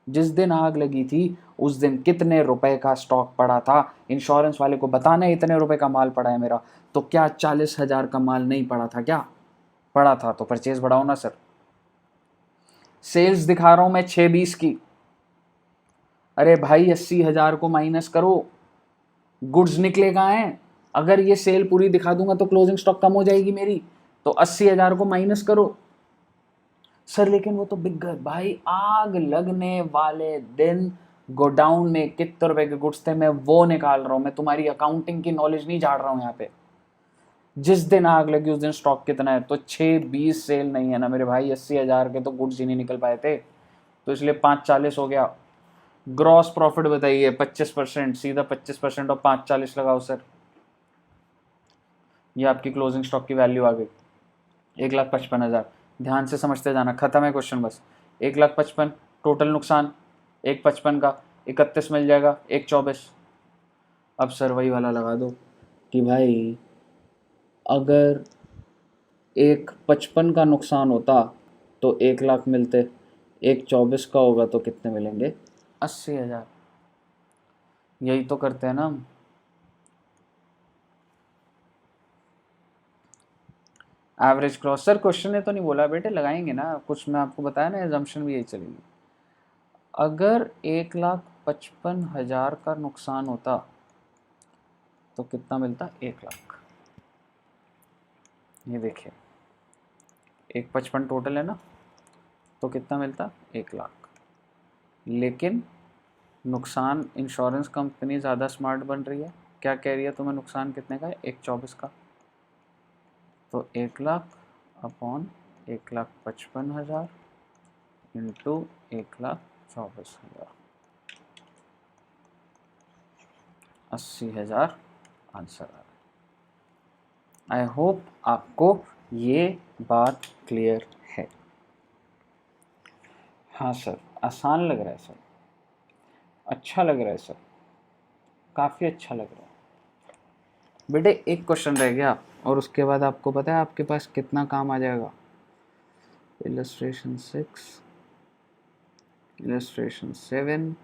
जिस दिन आग लगी थी उस दिन कितने रुपए का स्टॉक पड़ा था, इंश्योरेंस वाले को बताना इतने रुपए का माल पड़ा है मेरा। तो क्या 40,000 का माल नहीं पड़ा था? क्या पड़ा था? तो परचेज बढ़ाओ ना सर। सेल्स दिखा रहा हूं मैं 620 की, अरे भाई 80,000 को माइनस करो, गुड्स निकले कहाँ हैं? अगर ये सेल पूरी दिखा दूंगा तो क्लोजिंग स्टॉक कम हो जाएगी मेरी, तो 80,000 को माइनस करो। सर लेकिन वो तो बिक गए। भाई आग लगने वाले दिन गोडाउन में कितने रुपए के गुड्स थे मैं वो निकाल रहा हूं, मैं तुम्हारी अकाउंटिंग की नॉलेज नहीं झाड़ रहा हूं यहाँ पे। जिस दिन आग लगी उस दिन स्टॉक कितना है? तो 620 सेल नहीं है ना मेरे भाई, 80,000 के तो गुड्स ही नहीं निकल पाए थे, तो इसलिए 540 हो गया। ग्रॉस प्रॉफिट बताइए 25%, सीधा 25% और 540 लगाओ सर, ये आपकी क्लोजिंग स्टॉक की वैल्यू आ गई 1,55,000। ध्यान से समझते जाना, खत्म है क्वेश्चन बस। 1,55,000 टोटल नुकसान, 1,55 का 31 मिल जाएगा, 1,24। अब सर वही वाला लगा दो कि भाई अगर 1,55 का नुकसान होता तो 1,00,000 मिलते, 1,24 का होगा तो कितने मिलेंगे? 80,000। यही तो करते हैं ना हम। एवरेज क्रॉस, सर क्वेश्चन ने तो नहीं बोला बेटे, लगाएंगे ना कुछ, मैं आपको बताया ना एजम्पशन भी यही चलेगी। अगर 1,55,000 का नुकसान होता तो कितना मिलता? 1,00,000। ये देखिए 1,55 टोटल है ना, तो कितना मिलता? 1,00,000। लेकिन नुकसान, इंश्योरेंस कंपनी ज़्यादा स्मार्ट बन रही है, क्या कह रही है तुम्हें नुकसान कितने का है? 1,24 का। तो 1,00,000 अपॉन 1,55,000 इंटू 1,24,000, 80,000 आंसर आ रहा है। आई होप आपको ये बात क्लियर है। हाँ सर, आसान लग रहा है सर, अच्छा लग रहा है सर, काफ़ी अच्छा लग रहा है बेटे। एक क्वेश्चन रह गया और उसके बाद आपको पता है आपके पास कितना काम आ जाएगा? इलस्ट्रेशन 6, इलस्ट्रेशन 7,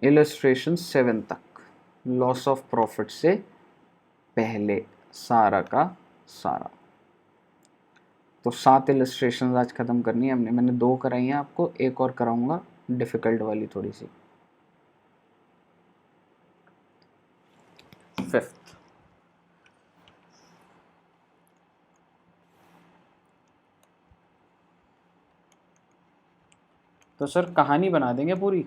इलस्ट्रेशन 7 तक लॉस ऑफ प्रॉफिट से पहले सारा का सारा। तो 7 इलस्ट्रेशन आज ख़त्म करनी है हमने, मैंने 2 कराई हैं आपको, एक और कराऊंगा डिफ़िकल्ट वाली थोड़ी सी। 5th, तो सर कहानी बना देंगे पूरी,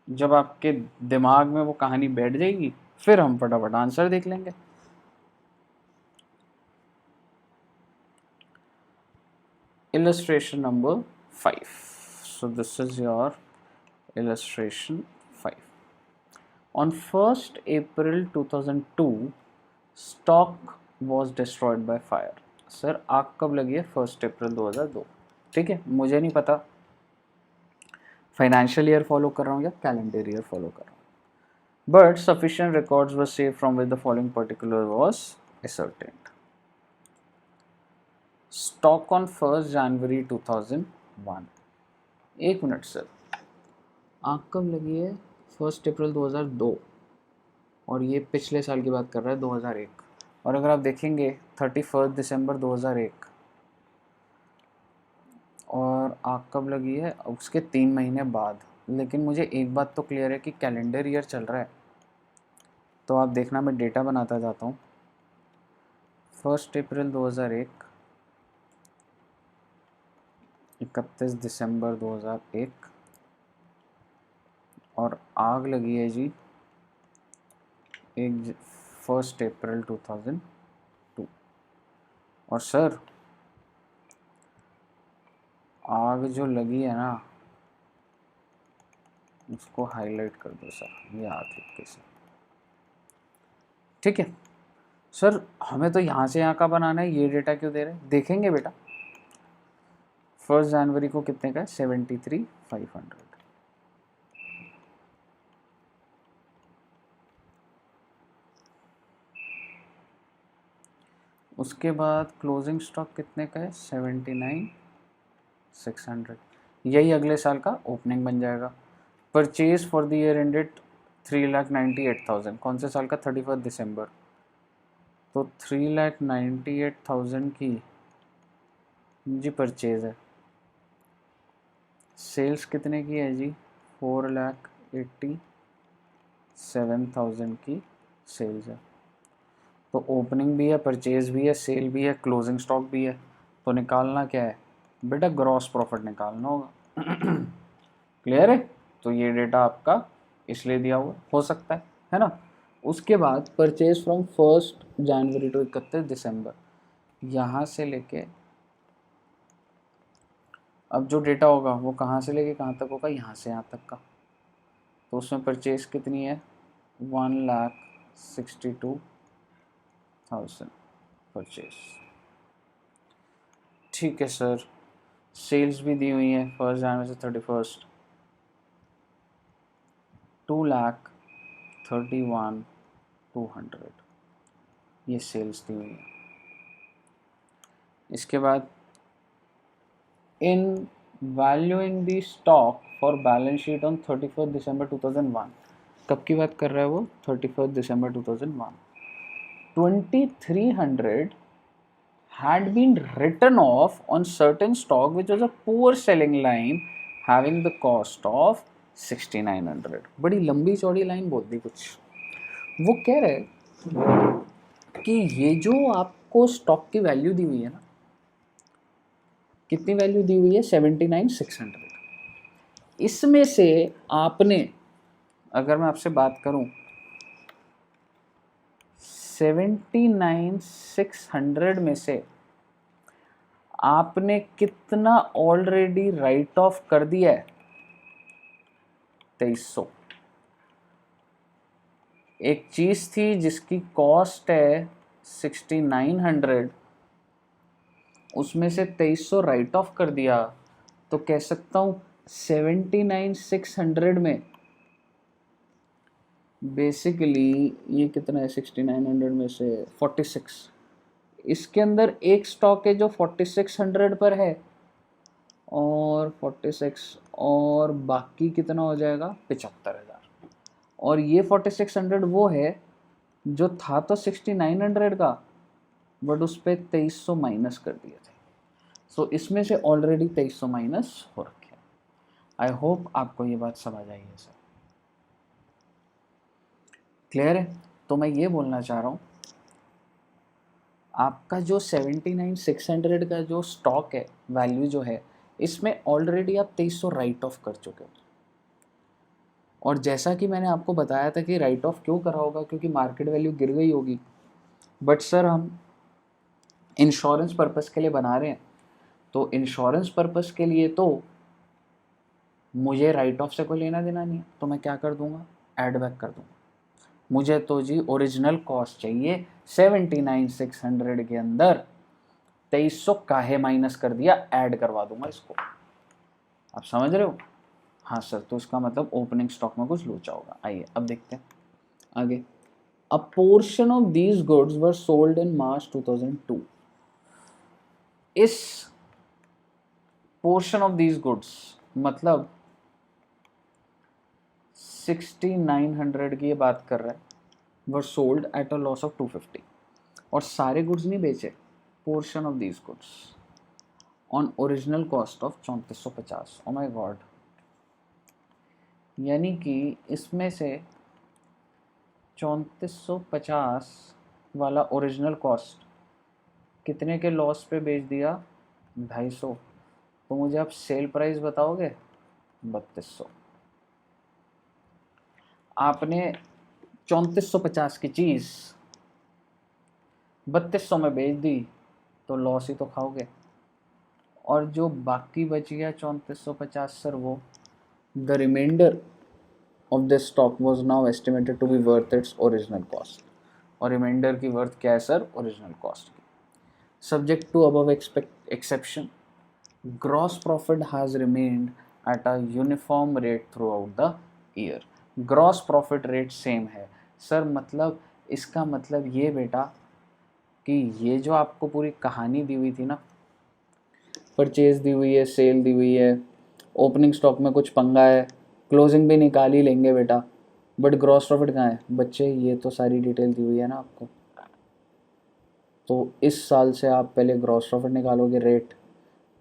जब आपके दिमाग में वो कहानी बैठ जाएगी फिर हम फटाफट आंसर देख लेंगे। Illustration number 5. So this is your illustration 5. On 1st April 2002, stock was destroyed by fire. Sir आग कब लगी है? 1 अप्रैल 2002। ठीक है, मुझे नहीं पता फाइनेंशियल ईयर फॉलो कर रहा हूँ या कैलेंडर ईयर फॉलो कर रहा हूँ, but sufficient records were saved from which the following particular was ascertained. Stock on 1st January 2001. एक मिनट सर, आग कब लगी है? 1 अप्रैल 2002 और ये पिछले साल की बात कर रहा है 2001। और अगर आप देखेंगे 31 दिसंबर 2001 और आग कब लगी है उसके 3 महीने बाद। लेकिन मुझे एक बात तो क्लियर है कि कैलेंडर ईयर चल रहा है, तो आप देखना मैं डेटा बनाता जाता हूँ। 1 अप्रैल 2001, 31 दिसंबर 2001 और आग लगी है जी 1 अप्रैल 2002। और सर आग जो लगी है ना उसको हाईलाइट कर दो सर, ये आग लिख के सर, ठीक है सर। हमें तो यहाँ से यहाँ का बनाना है, ये डेटा क्यों दे रहे हैं, देखेंगे बेटा। 1 जनवरी को कितने का है 73,500। उसके बाद क्लोजिंग स्टॉक कितने का है 79,600। यही अगले साल का ओपनिंग बन जाएगा। Purchase for the year ended 3,98,000, कौन से साल का 31 दिसंबर। तो 3,98,000 की जी परचेज है। सेल्स कितने की है जी 4,87,000 की सेल्स है। तो ओपनिंग भी है, परचेज भी है, सेल भी है, क्लोजिंग स्टॉक भी है। तो निकालना क्या है बेटा, ग्रॉस प्रॉफिट निकालना होगा। क्लियर है। तो ये डेटा आपका इसलिए दिया हुआ हो सकता है ना। उसके बाद परचेज फ्रॉम 1 जनवरी टू 31 दिसंबर, यहाँ से लेके अब जो डेटा होगा वो कहाँ से लेके कहाँ तक होगा, यहाँ से यहाँ तक का। तो उसमें परचेज कितनी है 1,62,000 परचेज। ठीक है सर। सेल्स भी दी हुई है 1 जनवरी से 31, 2,31,200 ये सेल्स दी हुई है। इसके बाद in valuing the stock for balance sheet on 31 December 2001, कब की बात कर रहा है वो 31 December 2001, 2,300 had been written off on certain stock which was a poor selling line having the cost of 6,900। बड़ी लंबी चौड़ी लाइन बोल दी कुछ। वो कह रहे कि ये जो आपको स्टॉक की वैल्यू दी हुई है ना, कितनी वैल्यू दी हुई है 79,600। इसमें से आपने, अगर मैं आपसे बात करूं 79,600 में से आपने कितना ऑलरेडी राइट ऑफ कर दिया है 2,300। एक चीज थी जिसकी कॉस्ट है 6,900, उसमें से 2,300 राइट ऑफ कर दिया। तो कह सकता हूं 79,600 में बेसिकली ये कितना है 6,900 में से 46, इसके अंदर एक स्टॉक है जो 4,600 पर है और 46 और बाकी कितना हो जाएगा 75,000। और ये 4,600 वो है जो था तो 6,900 का, बट उस पर 2,300 माइनस कर दिए थे। सो इसमें से ऑलरेडी 2,300 माइनस हो रखे हैं। आई होप आपको ये बात समझ आई है सर, क्लियर है। तो मैं ये बोलना चाह रहा हूँ आपका जो 79,600 का जो स्टॉक है वैल्यू जो है, इसमें ऑलरेडी आप 2,300 राइट ऑफ कर चुके हो। और जैसा कि मैंने आपको बताया था कि राइट ऑफ क्यों करा होगा, क्योंकि मार्केट वैल्यू गिर गई होगी। बट सर हम इंश्योरेंस पर्पस के लिए बना रहे हैं, तो इंश्योरेंस पर्पस के लिए तो मुझे राइट ऑफ से कोई लेना देना नहीं है, तो मैं क्या कर दूंगा एड बैक कर दूंगा। मुझे तो जी ओरिजिनल कॉस्ट चाहिए 79,600 के अंदर 2,300 काहे माइनस कर दिया ऐड करवा दूंगा इसको। आप समझ रहे हो। हाँ सर, तो इसका मतलब ओपनिंग स्टॉक में कुछ लोचा होगा। आइए अब देखते हैं आगे। A portion of these goods were sold in March 2002। इस पोर्शन ऑफ दीज गुड्स मतलब 6,900 की ये बात कर रहे हैं, were sold at a loss of 250। और सारे गुड्स नहीं बेचे, portion of these goods on original cost of 3450। Oh my God, यानी कि इसमें से 3450 वाला ओरिजिनल कॉस्ट कितने के लॉस पे बेच दिया? 250। तो मुझे आप सेल प्राइस बताओगे? 3200। आपने 3450 की चीज़ 3200 में बेच दी तो लॉस ही तो खाओगे। और जो बाकी बच गया 3450 सर, वो the remainder of this stock was now estimated to be worth its original cost. और रिमाइंडर की वर्थ क्या है सर? ओरिजिनल कॉस्ट की। Subject to above exception, gross profit has remained at a uniform rate throughout the year. Gross profit rate same है sir, मतलब इसका मतलब ये बेटा कि ये जो आपको पूरी कहानी दी हुई थी ना, परचेज दी हुई है, सेल दी हुई है, ओपनिंग स्टॉक में कुछ पंगा है, क्लोजिंग भी निकाल ही लेंगे बेटा, बट ग्रॉस प्रॉफिट कहाँ है बच्चे? ये तो सारी डिटेल दी हुई है ना आपको। तो इस साल से आप पहले ग्रॉस प्रॉफिट निकालोगे, rate,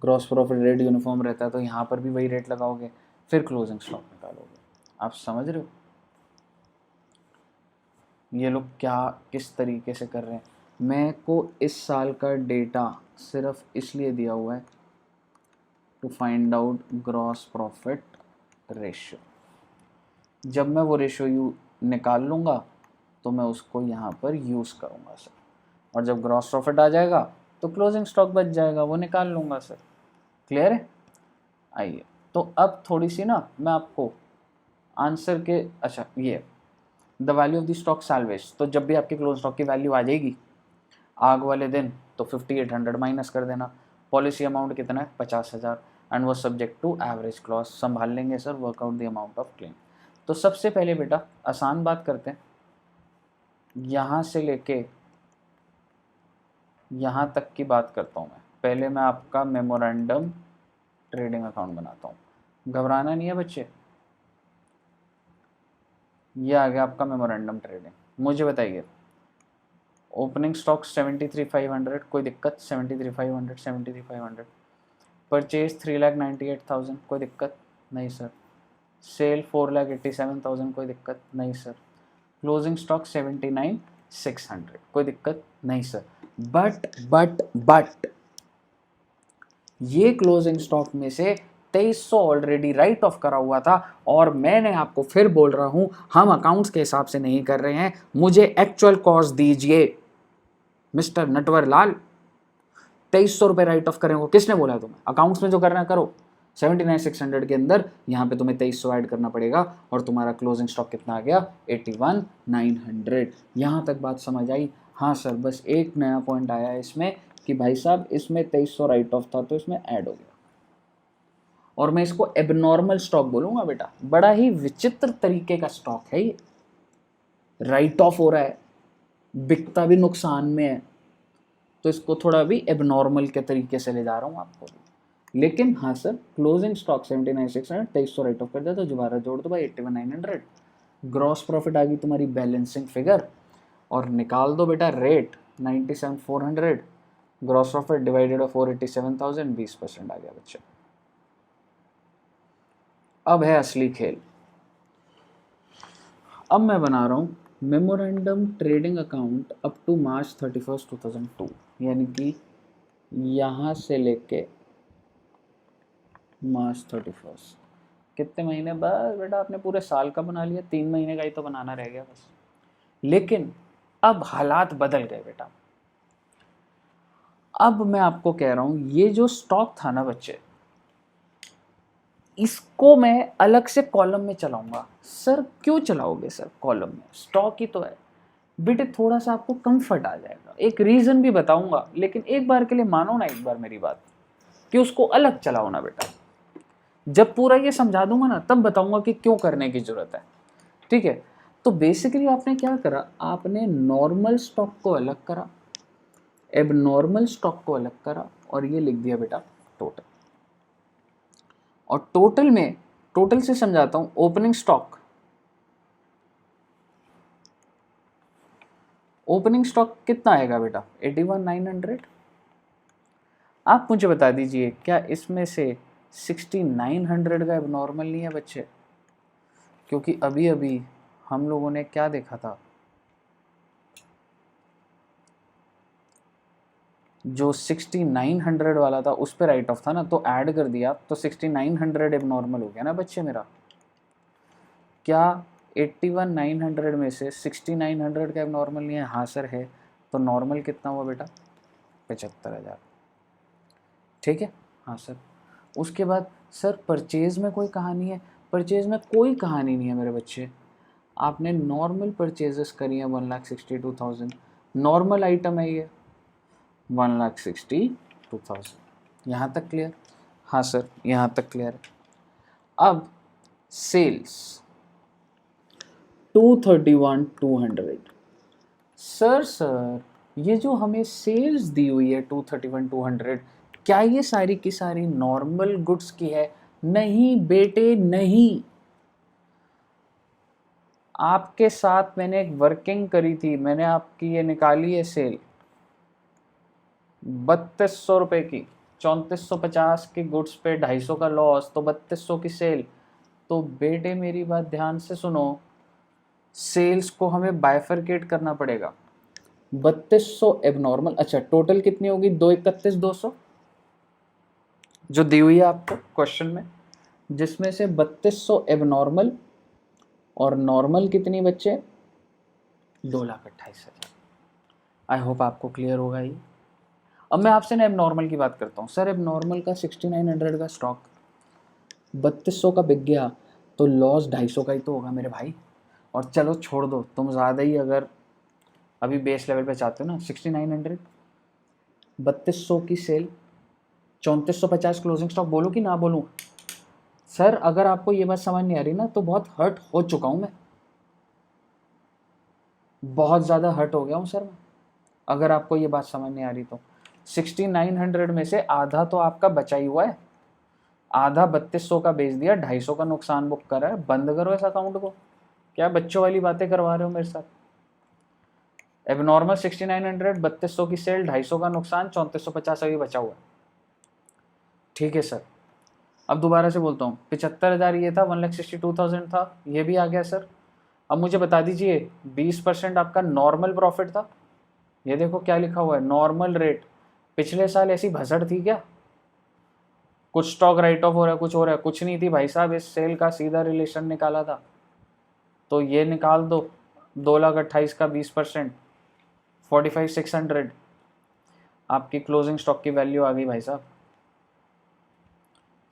gross profit rate uniform रहता है तो यहाँ पर भी वही रेट लगाओगे, फिर क्लोजिंग स्टॉक निकालोगे। आप समझ रहे हो ये लोग क्या किस तरीके से कर रहे हैं? मैं को इस साल का डेटा सिर्फ इसलिए दिया हुआ है to find out gross profit ratio. जब मैं वो रेशियो निकाल लूँगा तो मैं उसको यहाँ पर यूज़ करूँगा सर, और जब ग्रॉस प्रॉफिट आ जाएगा तो क्लोजिंग स्टॉक बच जाएगा, वो निकाल लूँगा सर। क्लियर है? आइए, तो अब थोड़ी सी ना मैं आपको आंसर के, अच्छा ये the value of the stock salvage, तो जब भी आपके क्लोज स्टॉक की वैल्यू आ जाएगी आग वाले दिन तो 5800 माइनस कर देना। पॉलिसी अमाउंट कितना है? 50,000 एंड वो सब्जेक्ट टू एवरेज क्लॉज। संभाल लेंगे sir, workout the amount of claim. तो सबसे पहले बेटा आसान बात करते हैं, यहाँ से लेके यहाँ तक की बात करता हूँ मैं। पहले मैं आपका मेमोरेंडम ट्रेडिंग अकाउंट बनाता हूँ, घबराना नहीं है बच्चे। ये आ गया आपका मेमोरेंडम ट्रेडिंग। मुझे बताइए, ओपनिंग स्टॉक 73,500, कोई दिक्कत? 73,500, 73,500। परचेज 3,98,000, कोई दिक्कत नहीं सर। सेल 4,87,000, कोई दिक्कत नहीं सर। क्लोजिंग स्टॉक 79,600, कोई दिक्कत नहीं सर। बट ये क्लोजिंग स्टॉक में से 2300 ऑलरेडी राइट ऑफ करा हुआ था, और मैंने आपको फिर बोल रहा हूं हम अकाउंट्स के हिसाब से नहीं कर रहे हैं, मुझे एक्चुअल कॉस्ट दीजिए मिस्टर नटवर लाल। 2300 रुपए राइट ऑफ करेंगे, किसने बोला तुम्हें? अकाउंट्स में जो करना है करो। 79,600 के अंदर यहाँ पे तुम्हें 2300 ऐड करना पड़ेगा, और तुम्हारा क्लोजिंग स्टॉक कितना आ गया? 81,900। यहाँ तक बात समझ आई? हाँ सर, बस एक नया पॉइंट आया है इसमें कि भाई साहब इसमें 2300 राइट ऑफ था तो इसमें ऐड हो गया, और मैं इसको एबनॉर्मल स्टॉक बोलूंगा बेटा। बड़ा ही विचित्र तरीके का स्टॉक है ये, राइट ऑफ हो रहा है, बिकता भी नुकसान में है, तो इसको थोड़ा भी एबनॉर्मल के तरीके से ले जा रहा हूँ आपको भी। लेकिन हाँ sir, closing stock 79,600, 2300 right of कर दिया तो दोबारा जोड़ दो भाई 81,900। ग्रॉस प्रॉफिट आ गई तुम्हारी बैलेंसिंग फिगर, और निकाल दो बेटा rate 97,400। Gross profit divided by 487,000, 20% आ गया बच्चा। अब है असली खेल। अब मैं बना रहा हूँ memorandum trading account up to March 31, 2002, यानी कि यहाँ से लेके मार्च 31। कितने महीने? बस बेटा आपने पूरे साल का बना लिया, 3 महीने का ही तो बनाना रह गया बस। लेकिन अब हालात बदल गए बेटा। अब मैं आपको कह रहा हूं ये जो स्टॉक था ना बच्चे, इसको मैं अलग से कॉलम में चलाऊंगा। सर क्यों चलाओगे सर कॉलम में? स्टॉक ही तो है बेटे, थोड़ा सा आपको कंफर्ट आ जाएगा। एक रीजन भी बताऊंगा, लेकिन एक बार के लिए मानो ना एक बार मेरी बात, कि उसको अलग चलाओ ना बेटा। जब पूरा ये समझा दूंगा ना तब बताऊंगा कि क्यों करने की जरूरत है। ठीक है? तो बेसिकली आपने क्या करा, आपने नॉर्मल स्टॉक को अलग करा, एबनॉर्मल स्टॉक को अलग करा, और ये लिख दिया बेटा टोटल। और टोटल में, टोटल से समझाता हूं, ओपनिंग स्टॉक कितना आएगा बेटा? 81,900। आप मुझे बता दीजिए क्या इसमें से 6900 का एबनॉर्मल नहीं है बच्चे? क्योंकि अभी अभी हम लोगों ने क्या देखा था, जो 6900 वाला था उस पर राइट ऑफ था ना, तो ऐड कर दिया तो 6900 एबनॉर्मल हो गया ना बच्चे मेरा। क्या 81,900 में से 6900 का एबनॉर्मल नहीं है? हाँ सर है। तो नॉर्मल कितना हुआ बेटा? 75,000। ठीक है, हाँ सर। उसके बाद सर परचेज़ में कोई कहानी है? परचेज़ में कोई कहानी नहीं है मेरे बच्चे। आपने नॉर्मल परचेजेस करी है 1,62,000, नॉर्मल आइटम है ये 1,62,000। यहाँ तक क्लियर? हाँ सर, यहाँ तक क्लियर है। अब सेल्स 231,200। सर ये जो हमें सेल्स दी हुई है 231,200, क्या ये सारी की सारी नॉर्मल गुड्स की है? नहीं बेटे नहीं। आपके साथ मैंने एक वर्किंग करी थी, मैंने आपकी ये निकाली है सेल 3200 रुपये की, 3450 की गुड्स पे 250 का लॉस, तो 3200 की सेल। तो बेटे मेरी बात ध्यान से सुनो, सेल्स को हमें बाइफरकेट करना पड़ेगा। 3200 एबनॉर्मल, अच्छा टोटल कितनी होगी? 231,200 जो दी हुई है आपको क्वेश्चन में, जिसमें से 3200 एबनॉर्मल और नॉर्मल कितनी बच्चे? 2,28,000। आई होप आपको क्लियर होगा ये। अब मैं आपसे ना एबनॉर्मल की बात करता हूँ। सर एबनॉर्मल का 6900 का स्टॉक 3200 का बिक गया तो लॉस 250 का ही तो होगा मेरे भाई। और चलो छोड़ दो, तुम ज़्यादा ही अगर अभी बेस लेवल पे चाहते हो ना, 6900 3200 की सेल 3450 क्लोजिंग स्टॉक, बोलूँ कि ना बोलूँ? सर अगर आपको ये बात समझ नहीं आ रही ना तो बहुत हर्ट हो चुका हूँ मैं, बहुत ज़्यादा हर्ट हो गया हूँ सर मैं। अगर आपको ये बात समझ नहीं आ रही तो 6900 में से आधा तो आपका बचा ही हुआ है, आधा 3200 का बेच दिया, 250 का नुकसान बुक करा है। बंद करो इस अकाउंट को, क्या बच्चों वाली बातें करवा रहे हो मेरे साथ? एबनॉर्मल 6900, 3200 की सेल, 250 का नुकसान, 3450 अभी बचा हुआ है। ठीक है सर। अब दोबारा से बोलता हूँ, 75,000 ये था, 1,62,000 था, ये भी आ गया सर। अब मुझे बता दीजिए 20% आपका नॉर्मल प्रॉफिट था। ये देखो क्या लिखा हुआ है, नॉर्मल रेट। पिछले साल ऐसी भसड़ थी क्या? कुछ स्टॉक राइट ऑफ हो रहा है, कुछ हो रहा है? कुछ नहीं थी भाई साहब, इस सेल का सीधा रिलेशन निकाला था। तो ये निकाल दो, 2,28,000 का 20%, 45,600 आपकी क्लोजिंग स्टॉक की वैल्यू आ गई भाई साहब,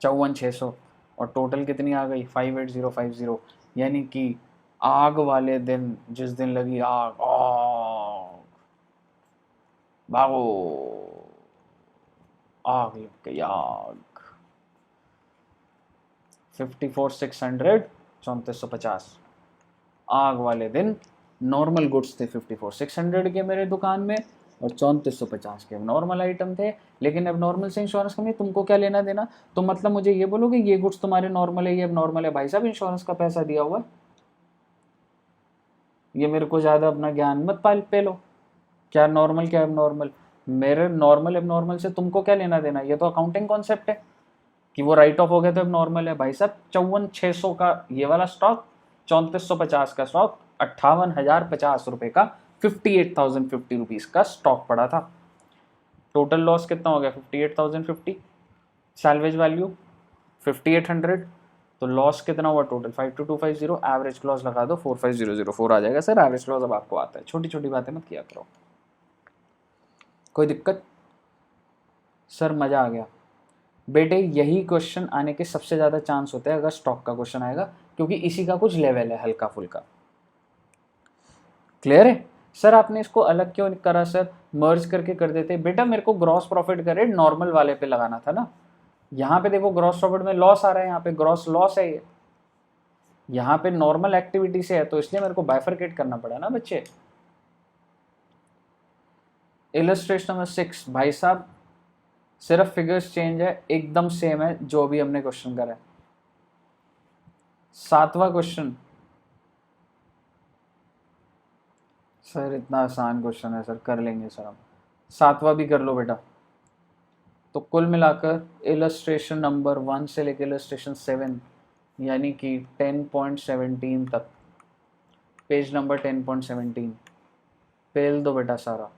54,600। और टोटल कितनी आ गई? 58,050। यानी कि आग वाले दिन, जिस दिन लगी आग, आग भागो, आग लग गई आग। 54,600, 3450 आग वाले दिन। नॉर्मल गुड्स थे 54,600 के मेरे दुकान में, और 3450 के नॉर्मल आइटम थे। लेकिन अब नॉर्मल से इंश्योरेंस कंपनी तुमको क्या लेना देना? तो मतलब मुझे ये बोलो कि ये गुड्स तुम्हारे नॉर्मल है, ये अब नॉर्मल है? भाई साहब इंश्योरेंस का पैसा दिया हुआ है, ये मेरे को ज़्यादा अपना ज्ञान मत पाल पे लो। क्या नॉर्मल क्या अब नॉर्मल? मेरे नॉर्मल अब नॉर्मल से तुमको क्या लेना देना? ये तो अकाउंटिंग कॉन्सेप्ट है कि वो राइट ऑफ हो गया तो अब नॉर्मल है। भाई साहब 54,600 का ये वाला स्टॉक, 3450 का स्टॉक, 58,050 रुपये का, 58,050 रुपीज़ का स्टॉक पड़ा था। टोटल लॉस कितना हो गया? 58,050। सैल्वेज वैल्यू 5800, तो लॉस कितना हुआ टोटल? 52,250। एवरेज लॉस लगा दो, 45,004 आ जाएगा सर एवरेज लॉस। अब आपको आता है, छोटी छोटी बातें मत किया करो। कोई दिक्कत? सर मज़ा आ गया बेटे। यही क्वेश्चन आने के सबसे ज़्यादा चांस होते हैं अगर स्टॉक का क्वेश्चन आएगा, क्योंकि इसी का कुछ लेवल है हल्का फुल्का। क्लियर है? सर आपने इसको अलग क्यों करा सर? मर्ज करके कर देते। बेटा मेरे को ग्रॉस प्रॉफिट का रेट नॉर्मल वाले पे लगाना था ना। यहाँ पे देखो ग्रॉस प्रॉफिट में लॉस आ रहा है, यहाँ पे ग्रॉस लॉस है, ये यहाँ पे नॉर्मल एक्टिविटी से है, तो इसलिए मेरे को बाइफरकेट करना पड़ा ना बच्चे। इलस्ट्रेशन नंबर 6 भाई साहब, सिर्फ फिगर्स चेंज है, एकदम सेम है जो भी हमने क्वेश्चन करा है। 7वां क्वेश्चन, सर इतना आसान क्वेश्चन है सर, कर लेंगे सर हम। 7वां भी कर लो बेटा। तो कुल मिलाकर इलस्ट्रेशन नंबर 1 से लेकर इलस्ट्रेशन 7 यानी कि 10.17 तक, पेज नंबर 10.17 पेल दो बेटा सारा।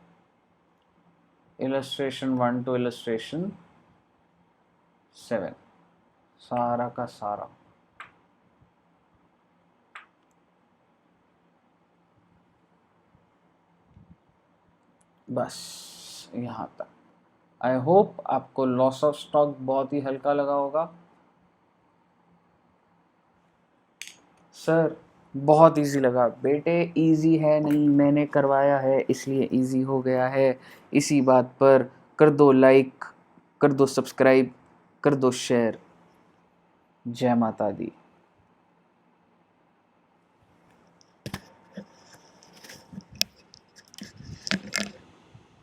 इलस्ट्रेशन 1 टू इलस्ट्रेशन 7 सारा का सारा। बस यहाँ तक। आई होप आपको लॉस ऑफ स्टॉक बहुत ही हल्का लगा होगा। सर बहुत इजी लगा बेटे, इजी है नहीं, मैंने करवाया है इसलिए इजी हो गया है। इसी बात पर कर दो लाइक, कर दो सब्सक्राइब, कर दो शेयर। जय माता दी।